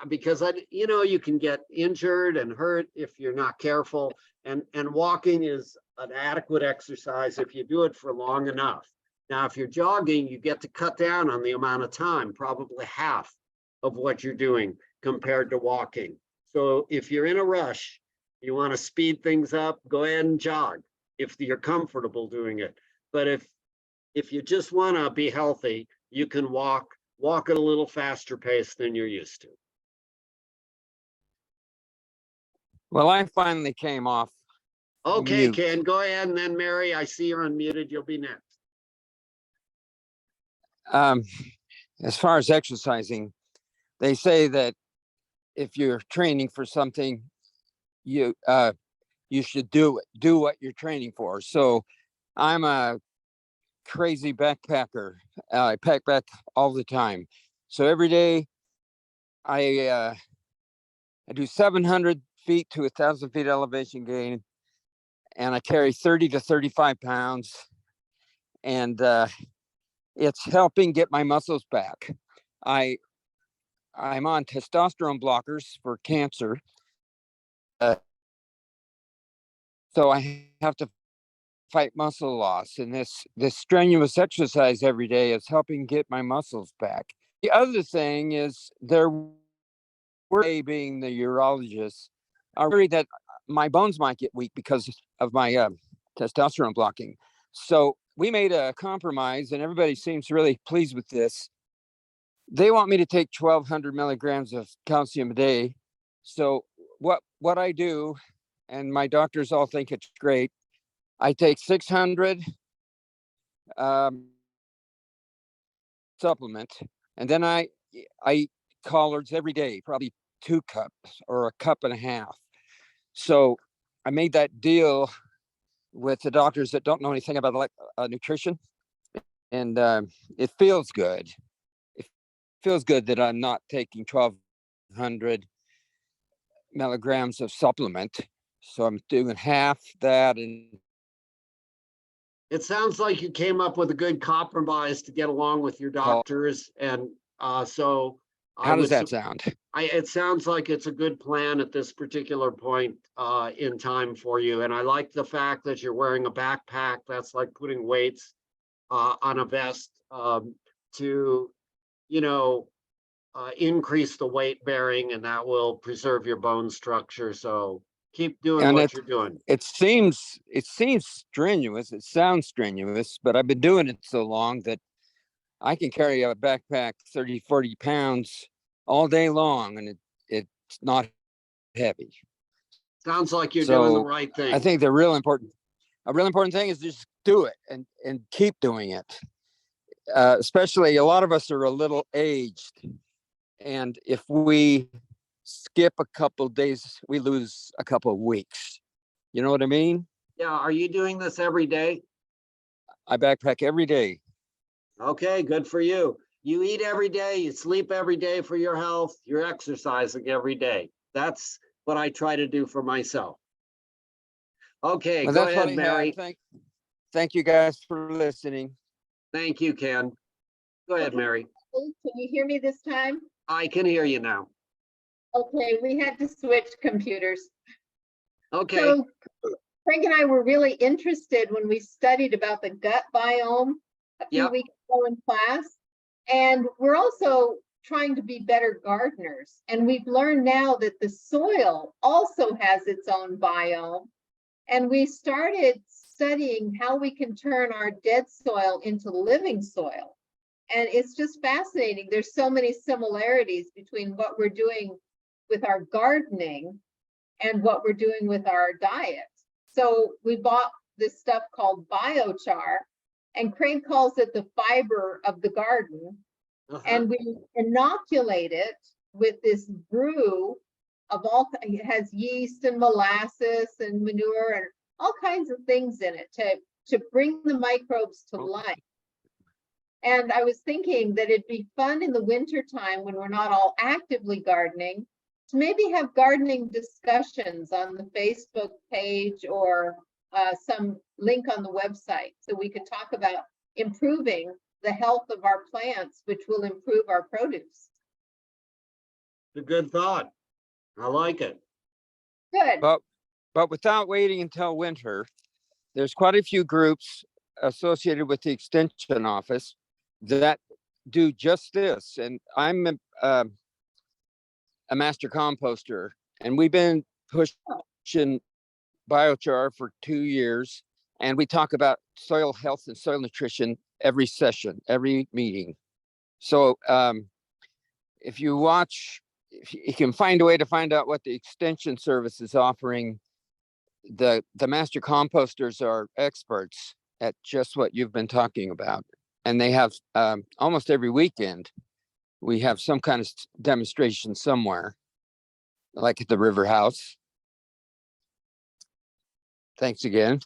because you can get injured and hurt if you're not careful, and walking is an adequate exercise if you do it for long enough. Now, if you're jogging, you get to cut down on the amount of time, probably half of what you're doing compared to walking. So if you're in a rush, you want to speed things up, go ahead and jog if you're comfortable doing it. But if you just want to be healthy, you can walk at a little faster pace than you're used to. Well, I finally came off. Okay, Mute. Ken, go ahead, and then Mary, I see you're unmuted. You'll be next. As far as exercising, they say that if you're training for something, you should do what you're training for. So I'm a crazy backpacker. I pack back all the time. So every day I do 700 feet to 1,000 feet elevation gain, and I carry 30 to 35 pounds, and it's helping get my muscles back. I'm on testosterone blockers for cancer. So I have to fight muscle loss, and this strenuous exercise every day is helping get my muscles back. The other thing is being the urologist, are worried that my bones might get weak because of my testosterone blocking. So we made a compromise, and everybody seems really pleased with this. They want me to take 1,200 milligrams of calcium a day. So what I do, and my doctors all think it's great, I take 600 supplement, and then I eat collards every day, probably 2 cups or 1.5 cups. So I made that deal with the doctors that don't know anything about nutrition, and it feels good. It feels good that I'm not taking 1,200 milligrams of supplement. So I'm doing half that. And it sounds like you came up with a good compromise to get along with your doctors. And so how does that sound? It sounds like it's a good plan at this particular point in time for you. And I like the fact that you're wearing a backpack. That's like putting weights on a vest to, increase the weight bearing, and that will preserve your bone structure. So keep doing what you're doing. It seems strenuous. It sounds strenuous, but I've been doing it so long that I can carry a backpack 30, 40 pounds all day long, and it's not heavy. Sounds like you're doing the right thing. I think a real important thing is just do it and keep doing it. Especially a lot of us are a little aged, and if we skip a couple days, we lose a couple of weeks. You know what I mean? Yeah. Are you doing this every day? I backpack every day. Okay, good for you. You eat every day, you sleep every day for your health, you're exercising every day. That's what I try to do for myself. Okay, Well, go that's what ahead, I have. Mary. Thank you guys for listening. Thank you, Ken. Go ahead, Mary. Can you hear me this time? I can hear you now. Okay, we had to switch computers. Okay. So Frank and I were really interested when we studied about the gut biome a few Yep. weeks ago in class. And we're also trying to be better gardeners. And we've learned now that the soil also has its own biome. And we started studying how we can turn our dead soil into living soil. And it's just fascinating. There's so many similarities between what we're doing with our gardening and what we're doing with our diet. So we bought this stuff called biochar, and Craig calls it the fiber of the garden. And we inoculate it with this brew of it has yeast and molasses and manure and all kinds of things in it to bring the microbes to life. And I was thinking that it'd be fun in the winter time when we're not all actively gardening to maybe have gardening discussions on the Facebook page or some link on the website, so we could talk about improving the health of our plants, which will improve our produce. A good thought. I like it. Good. But without waiting until winter, there's quite a few groups associated with the extension office that do just this. And I'm a master composter, and we've been pushing biochar for 2 years. And we talk about soil health and soil nutrition every session, every meeting. So if you watch, if you can find a way to find out what the extension service is offering, the master composters are experts at just what you've been talking about. And they have almost every weekend, we have some kind of demonstration somewhere, like at the River House. Thanks again.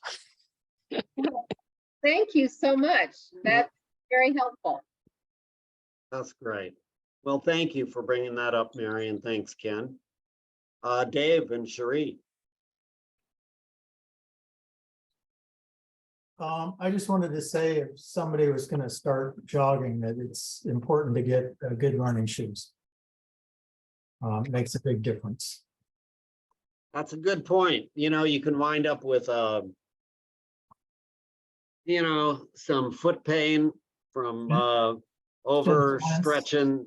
Thank you so much. That's very helpful. That's great. Well, thank you for bringing that up, Mary, and thanks, Ken. Dave and Cherie. I just wanted to say, if somebody was going to start jogging, that it's important to get good running shoes. Makes a big difference. That's a good point. You know, you can wind up with, some foot pain from overstretching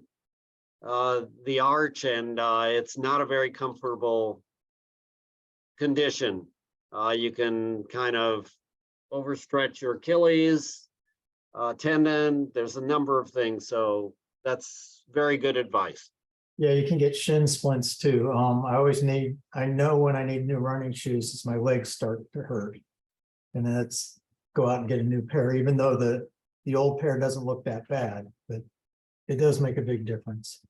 the arch, and it's not a very comfortable condition. You can kind of overstretch your Achilles tendon. There's a number of things. So that's very good advice. Yeah, you can get shin splints too. I know when I need new running shoes as my legs start to hurt. And then it's go out and get a new pair, even though the old pair doesn't look that bad, but it does make a big difference.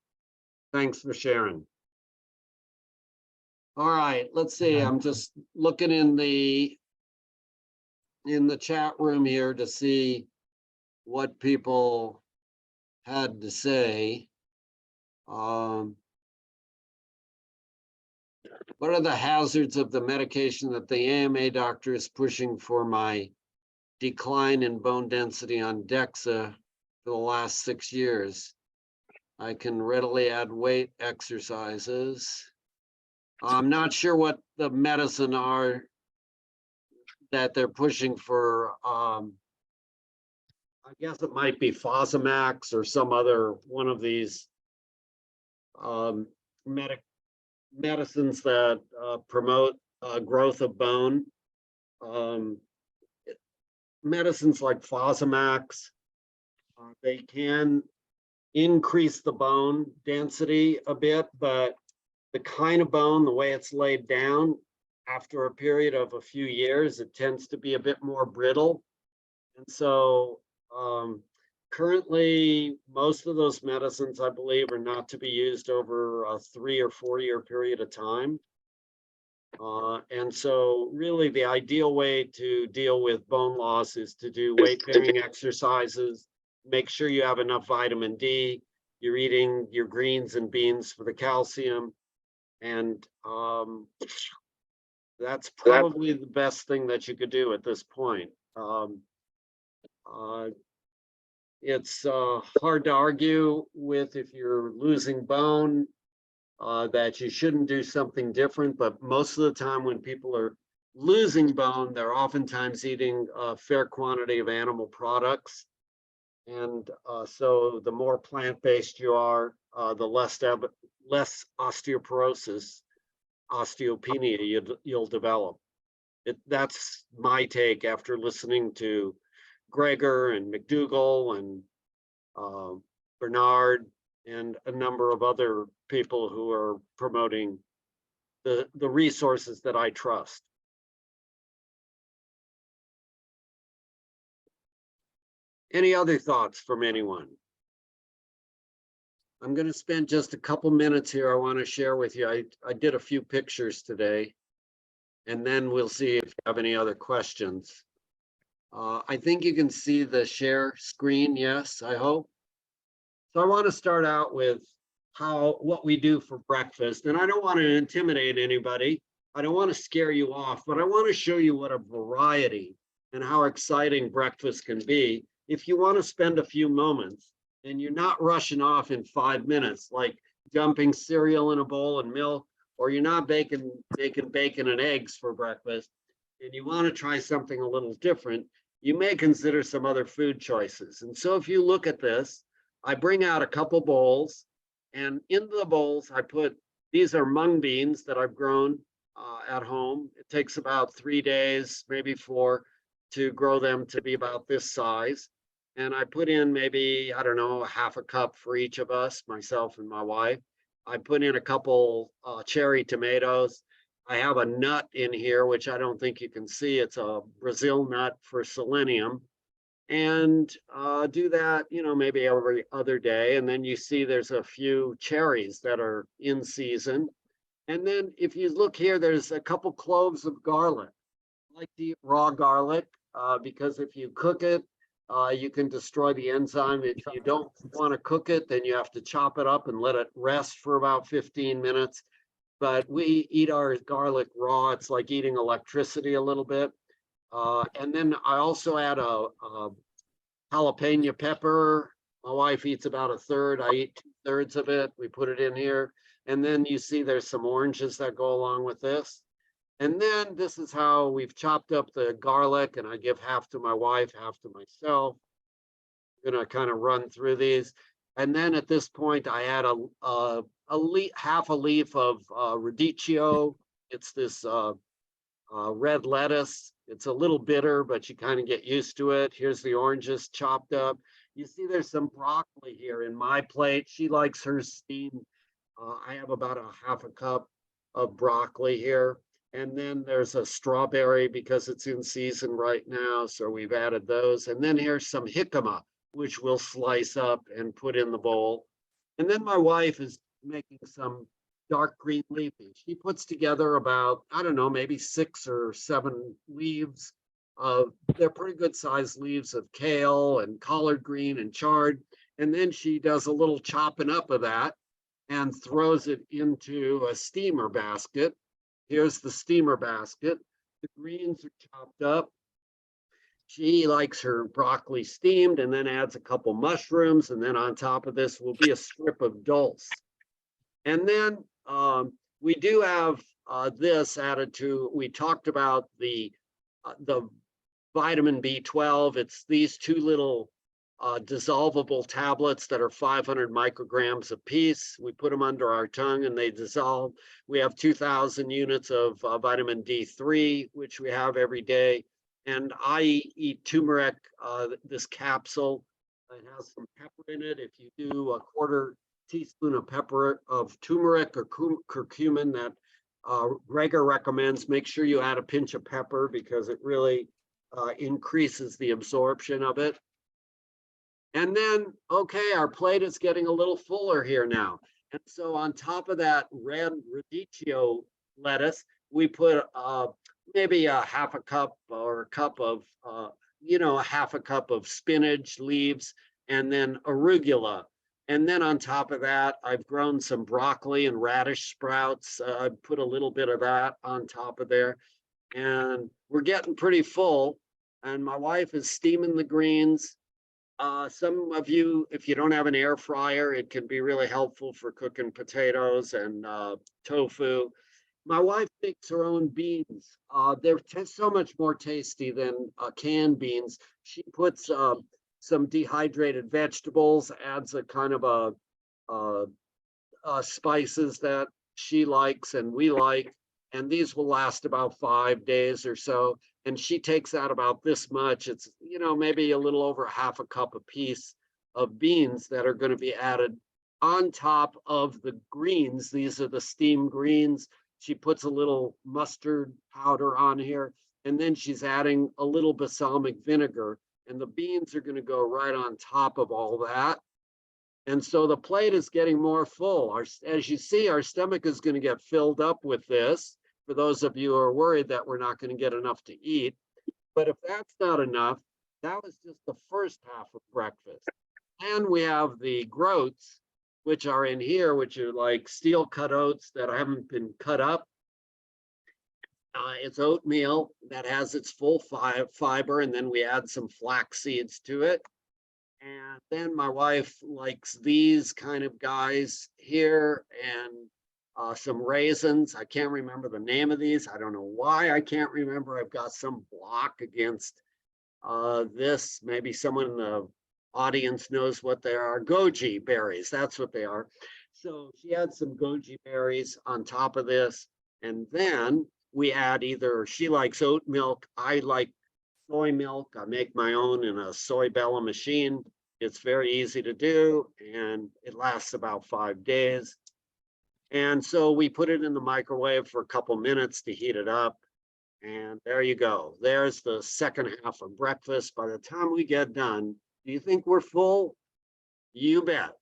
Thanks for sharing. All right, let's see. I'm just looking in the chat room here to see what people had to say. What are the hazards of the medication that the AMA doctor is pushing for my decline in bone density on DEXA for the last 6 years? I can readily add weight exercises. I'm not sure what the medicine are that they're pushing for. I guess it might be Fosamax or some other one of these medicines that promote growth of bone. Medicines like Fosamax, they can increase the bone density a bit, but the kind of bone, the way it's laid down, after a period of a few years, it tends to be a bit more brittle. And so currently, most of those medicines, I believe, are not to be used over a 3 or 4 year period of time. And so really the ideal way to deal with bone loss is to do weight-bearing exercises, make sure you have enough vitamin D, you're eating your greens and beans for the calcium, and that's probably the best thing that you could do at this point. It's hard to argue with if you're losing bone that you shouldn't do something different, but most of the time when people are losing bone, they're oftentimes eating a fair quantity of animal products. And so the more plant-based you are, the less osteoporosis, osteopenia you'll develop. That's my take after listening to Gregor and McDougall and Bernard and a number of other people who are promoting the resources that I trust. Any other thoughts from anyone? I'm going to spend just a couple minutes here. I want to share with you. I did a few pictures today, and then we'll see if you have any other questions. I think you can see the share screen. Yes, I hope. So I want to start out with what we do for breakfast. And I don't want to intimidate anybody. I don't want to scare you off, but I want to show you what a variety and how exciting breakfast can be if you want to spend a few moments and you're not rushing off in 5 minutes, like dumping cereal in a bowl and milk, or you're not making bacon and eggs for breakfast, and you want to try something a little different, you may consider some other food choices. And so if you look at this, I bring out a couple bowls, and in the bowls I put, these are mung beans that I've grown at home. It takes about 3 days, maybe 4, to grow them to be about this size. And I put in maybe, I don't know, half a cup for each of us, myself and my wife. I put in a couple cherry tomatoes. I have a nut in here, which I don't think you can see. It's a Brazil nut for selenium. And do that, maybe every other day. And then you see there's a few cherries that are in season. And then if you look here, there's a couple cloves of garlic. I like to eat raw garlic because if you cook it, you can destroy the enzyme. If you don't want to cook it, then you have to chop it up and let it rest for about 15 minutes. But we eat our garlic raw. It's like eating electricity a little bit. And then I also add a jalapeno pepper. My wife eats about a third. I eat 2/3 of it. We put it in here. And then you see there's some oranges that go along with this. And then this is how we've chopped up the garlic, and I give half to my wife, half to myself. I'm gonna kind of run through these. And then at this point, I add half a leaf of radicchio. It's this red lettuce. It's a little bitter, but you kind of get used to it. Here's the oranges chopped up. You see there's some broccoli here in my plate. She likes hers steamed. I have about a half a cup of broccoli here. And then there's a strawberry because it's in season right now. So we've added those. And then here's some jicama, which we'll slice up and put in the bowl. And then my wife is making some dark green leafy. She puts together about, I don't know, maybe 6 or 7 leaves. They're pretty good sized leaves of kale and collard green and chard. And then she does a little chopping up of that and throws it into a steamer basket. Here's the steamer basket. The greens are chopped up. She likes her broccoli steamed and then adds a couple mushrooms. And then on top of this will be a strip of dulse. And then we do have this added to, we talked about the vitamin B12. It's these 2 little dissolvable tablets that are 500 micrograms a piece. We put them under our tongue and they dissolve. We have 2,000 units of vitamin D3, which we have every day. And I eat turmeric, this capsule. It has some pepper in it. If you do a 1/4 teaspoon of pepper of turmeric or curcumin that Gregor recommends, make sure you add a pinch of pepper because it really increases the absorption of it. And then, okay, our plate is getting a little fuller here now. And so on top of that red radicchio lettuce, we put maybe a half a cup or a cup of, a half a cup of spinach leaves, and then arugula. And then on top of that, I've grown some broccoli and radish sprouts. I put a little bit of that on top of there. And we're getting pretty full. And my wife is steaming the greens. Some of you, if you don't have an air fryer, it can be really helpful for cooking potatoes and tofu. My wife makes her own beans. They're so much more tasty than canned beans. She puts some dehydrated vegetables, adds a kind of spices that she likes and we like. And these will last about 5 days or so. And she takes out about this much. It's, maybe a little over half a cup a piece of beans that are going to be added on top of the greens. These are the steamed greens. She puts a little mustard powder on here, and then she's adding a little balsamic vinegar, and the beans are going to go right on top of all that. And so the plate is getting more full. As you see, our stomach is going to get filled up with this. For those of you who are worried that we're not going to get enough to eat. But if that's not enough, that was just the first half of breakfast. And we have the groats, which are in here, which are like steel cut oats that haven't been cut up. It's oatmeal that has its full fiber, and then we add some flax seeds to it. And then my wife likes these kind of guys here, and some raisins. I can't remember the name of these. I don't know why I can't remember. I've got some block against this. Maybe someone in the audience knows what they are. Goji berries, that's what they are. So she had some goji berries on top of this. And then we add either, she likes oat milk, I like soy milk. I make my own in a soy Bella machine. It's very easy to do, and it lasts about 5 days. And so we put it in the microwave for a couple minutes to heat it up. And there you go. There's the second half of breakfast. By the time we get done, do you think we're full? You bet.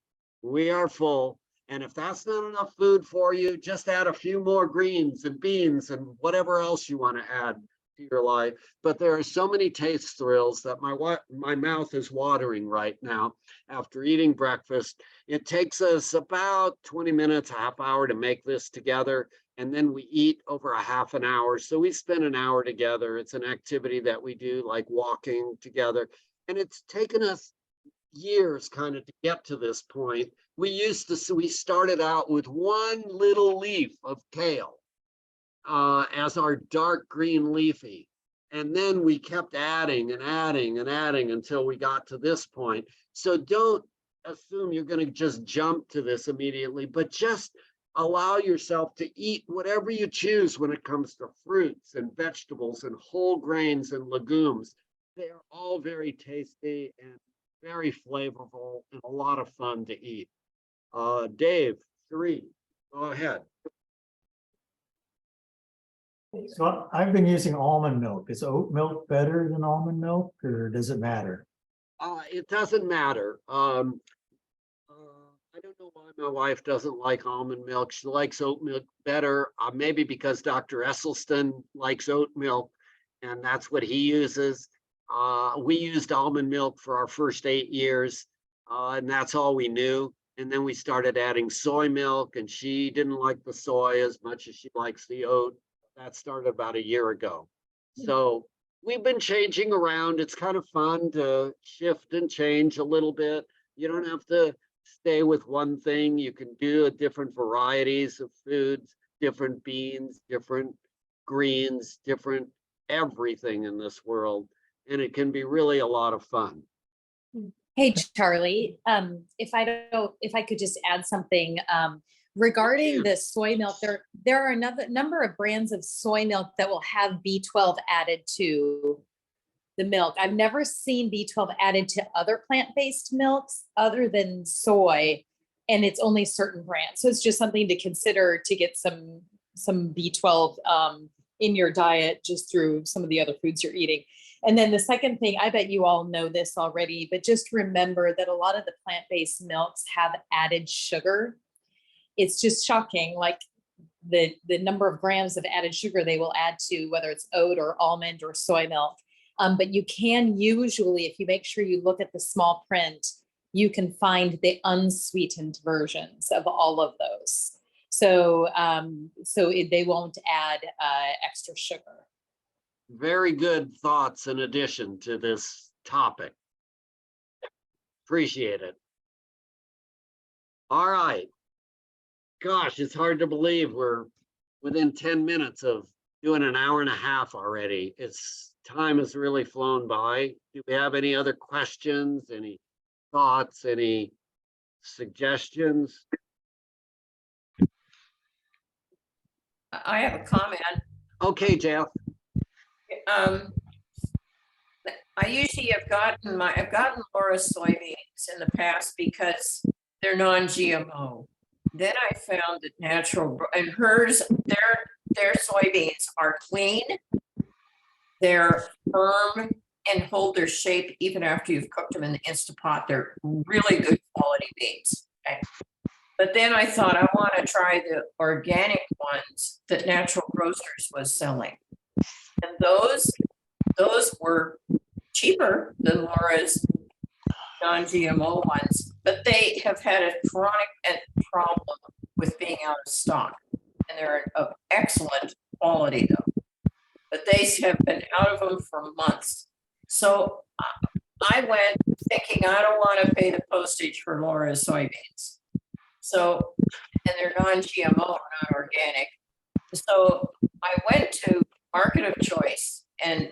We are full. And if that's not enough food for you, just add a few more greens and beans and whatever else you want to add to your life. But there are so many taste thrills that my mouth is watering right now after eating breakfast. It takes us about 20 minutes, a half hour to make this together. And then we eat over a half an hour. So we spend an hour together. It's an activity that we do, like walking together. And it's taken us years kind of to get to this point. We started out with one little leaf of kale as our dark green leafy. And then we kept adding and adding and adding until we got to this point. So don't assume you're going to just jump to this immediately, but just allow yourself to eat whatever you choose when it comes to fruits and vegetables and whole grains and legumes. They are all very tasty and very flavorful and a lot of fun to eat. Dave, 3, go ahead. So I've been using almond milk. Is oat milk better than almond milk, or does it matter? It doesn't matter. I don't know why my wife doesn't like almond milk. She likes oat milk better, maybe because Dr. Esselstyn likes oat milk, and that's what he uses. We used almond milk for our first 8 years, and that's all we knew. And then we started adding soy milk, and she didn't like the soy as much as she likes the oat. That started about a year ago. So we've been changing around. It's kind of fun to shift and change a little bit. You don't have to stay with one thing. You can do different varieties of foods, different beans, different greens, different everything in this world. And it can be really a lot of fun. Hey, Charlie, if I could just add something, regarding the soy milk, there are another number of brands of soy milk that will have B12 added to the milk. I've never seen B12 added to other plant-based milks other than soy, and it's only certain brands. So it's just something to consider to get some B12 in your diet just through some of the other foods you're eating. And then the second thing, I bet you all know this already, but just remember that a lot of the plant-based milks have added sugar. It's just shocking, like the number of grams of added sugar they will add to whether it's oat or almond or soy milk. But you can usually, if you make sure you look at the small print, you can find the unsweetened versions of all of those. So, they won't add extra sugar. Very good thoughts in addition to this topic. Appreciate it. All right. Gosh, it's hard to believe we're within 10 minutes of doing an hour and a half already. Time has really flown by. Do we have any other questions, any thoughts, any suggestions? I have a comment. Okay, Jeff. I usually have gotten Laura's soybeans in the past because they're non-GMO. Then I found that and hers, their soybeans are clean, they're firm and hold their shape even after you've cooked them in the Instapot. They're really good quality beans. Okay. But then I thought I want to try the organic ones that Natural Grocers was selling. And those were cheaper than Laura's non-GMO ones, but they have had a chronic problem with being out of stock. And they're of excellent quality though, but they have been out of them for months. So I went thinking I don't want to pay the postage for Laura's soybeans. So, and they're non-GMO, not organic. So I went to Market of Choice and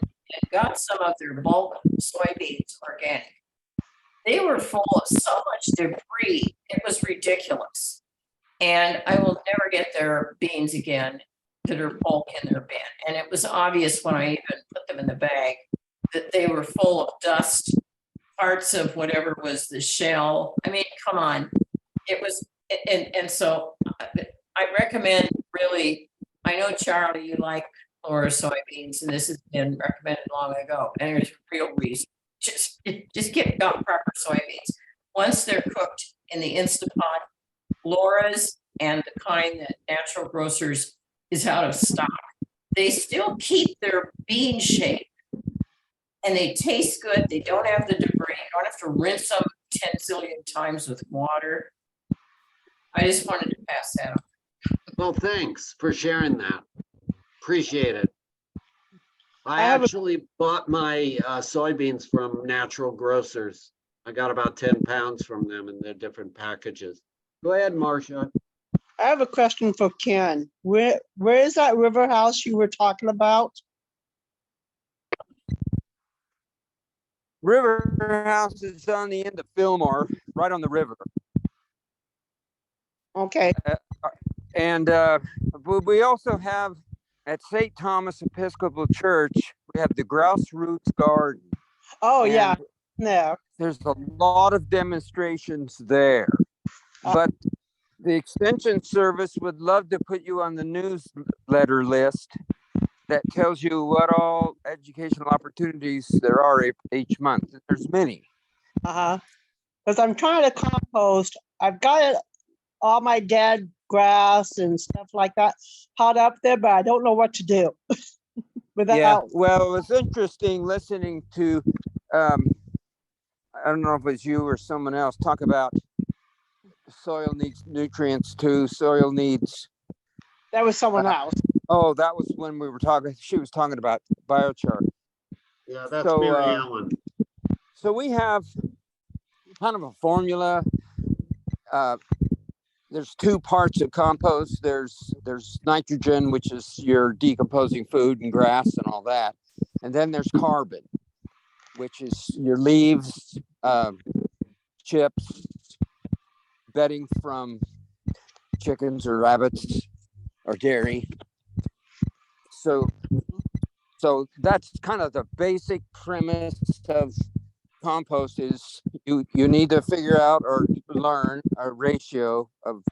got some of their bulk soybeans organic. They were full of so much debris, it was ridiculous. And I will never get their beans again that are bulk in their bin. And it was obvious when I even put them in the bag that they were full of dust, parts of whatever was the shell. I mean, come on. It was, and so I recommend really, I know Charlie, you like Laura soybeans, and this has been recommended long ago, and there's a real reason. Just get proper soybeans. Once they're cooked in the Instapot, Laura's and the kind that Natural Grocers is out of stock, they still keep their bean shape and they taste good. They don't have the debris. You don't have to rinse them 10 zillion times with water. I just wanted to pass that on. Well, thanks for sharing that. Appreciate it. I have a- actually bought my soybeans from Natural Grocers. I got about 10 pounds from them in their different packages. Go ahead, Marcia. I have a question for Ken. Where is that river house you were talking about? River House is on the end of Fillmore, right on the river. Okay, And we also have at St. Thomas Episcopal Church, we have the Grouse Roots Garden. oh, yeah, And no, there's a lot of demonstrations there. But the Extension Service would love to put you on the newsletter list that tells you what all educational opportunities there are each month. There's many. because I'm trying to compost. I've got all my dead grass and stuff like that hot up there, but I don't know what to do Yeah, without. well, it's interesting listening to, I don't know if it was you or someone else talk about soil needs nutrients too, soil needs. That was someone else. Oh, that was when we were talking, she was talking about biochar. Yeah, that's So, Mary Ellen. So we have kind of a formula. There's two parts of compost. There's nitrogen, which is your decomposing food and grass and all that. And then there's carbon, which is your leaves, chips, bedding from chickens or rabbits or dairy. So that's kind of the basic premise of compost is you need to figure out or learn a ratio of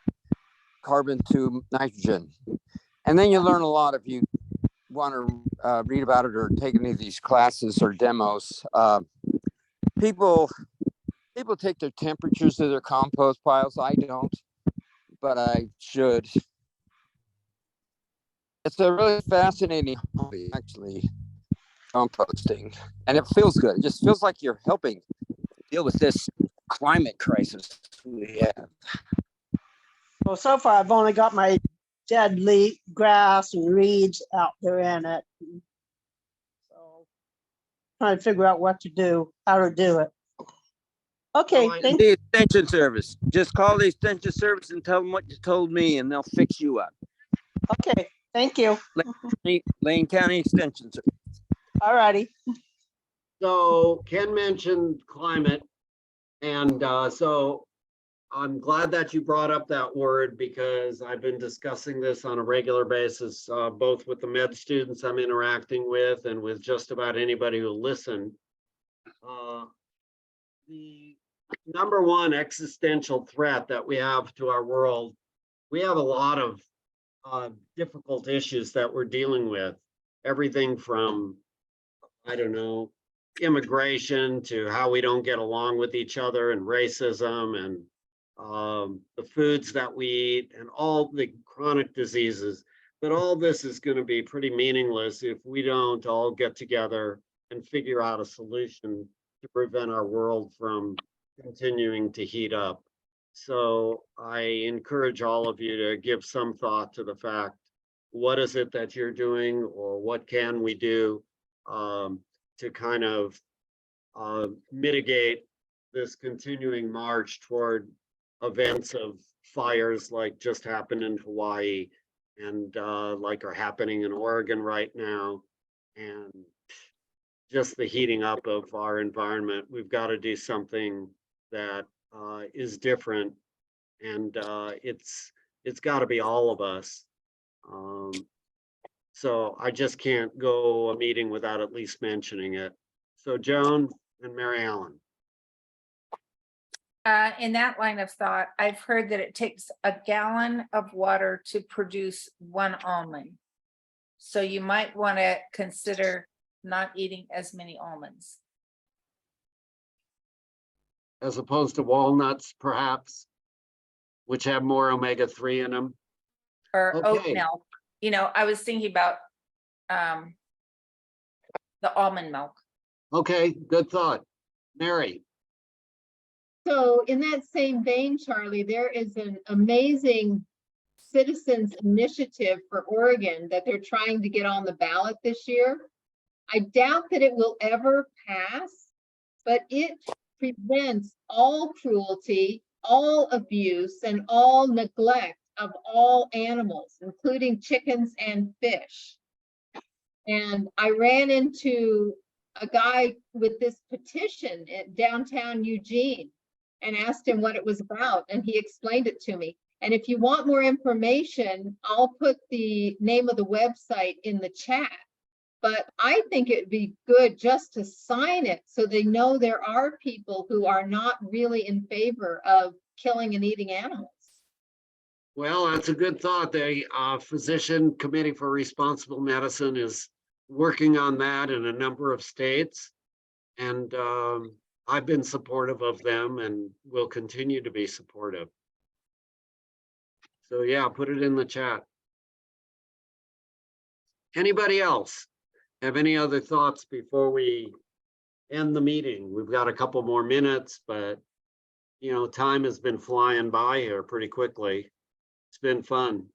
carbon to nitrogen. And then you learn a lot if you want to read about it or take any of these classes or demos. People take their temperatures of their compost piles. I don't, but I should. It's a really fascinating hobby, actually, composting, and it feels good. It just feels like you're helping deal with this climate crisis we have. Well, so far I've only got my dead leaf, grass and reeds out there in it. So trying to figure out what to do, how to do it. Okay, thank The Extension Service. Just call the Extension Service and tell them what you told me, and they'll fix you up. Okay, thank you. Lane County Extension Service. All righty. So Ken mentioned climate. And so I'm glad that you brought up that word because I've been discussing this on a regular basis, both with the med students I'm interacting with and with just about anybody who listen. The number one existential threat that we have to our world, we have a lot of difficult issues that we're dealing with. Everything from, I don't know, immigration to how we don't get along with each other and racism and the foods that we eat and all the chronic diseases. But all this is going to be pretty meaningless if we don't all get together and figure out a solution to prevent our world from continuing to heat up. So I encourage all of you to give some thought to the fact, what is it that you're doing, or what can we do to kind of mitigate this continuing march toward events of fires like just happened in Hawaii and like are happening in Oregon right now, and just the heating up of our environment. We've got to do something that is different, and it's got to be all of us. So I just can't go a meeting without at least mentioning it. So Joan and Mary Ellen. In that line of thought, I've heard that it takes a gallon of water to produce 1 almond. So you might want to consider not eating as many almonds. As opposed to walnuts, perhaps, which have more omega-3 in them. Or oat Okay. milk. You know, I was thinking about the almond milk. Okay, good thought. Mary. So in that same vein, Charlie, there is an amazing citizens initiative for Oregon that they're trying to get on the ballot this year. I doubt that it will ever pass, but it prevents all cruelty, all abuse, and all neglect of all animals, including chickens and fish. And I ran into a guy with this petition at downtown Eugene and asked him what it was about, and he explained it to me. And if you want more information, I'll put the name of the website in the chat. But I think it'd be good just to sign it so they know there are people who are not really in favor of killing and eating animals. Well, that's a good thought. The Physician Committee for Responsible Medicine is working on that in a number of states. And I've been supportive of them and will continue to be supportive. So yeah, put it in the chat. Anybody else have any other thoughts before we end the meeting? We've got a couple more minutes, but you know, time has been flying by here pretty quickly. It's been fun.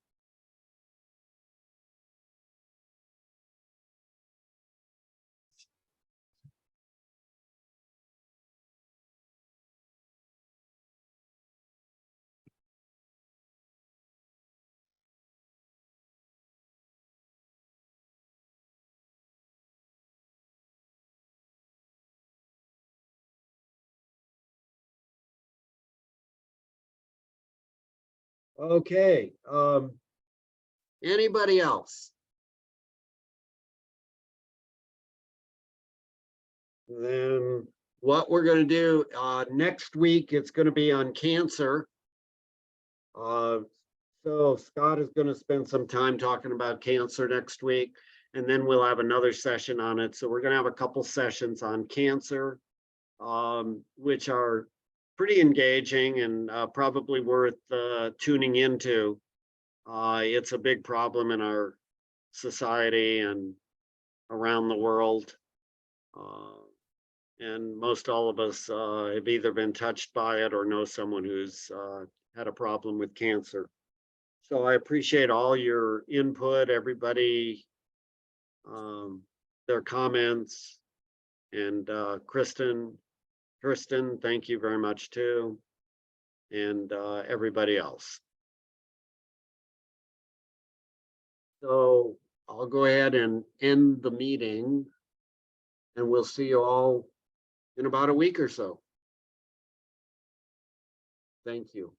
Okay, anybody else? Then what we're going to do next week, it's going to be on cancer. So Scott is going to spend some time talking about cancer next week, and then we'll have another session on it. So we're going to have a couple sessions on cancer, which are pretty engaging and probably worth tuning into. It's a big problem in our society and around the world. And most all of us have either been touched by it or know someone who's had a problem with cancer. So I appreciate all your input, everybody, their comments, and Kirsten, thank you very much too, and everybody else. So I'll go ahead and end the meeting, and we'll see you all in about a week or so. Thank you.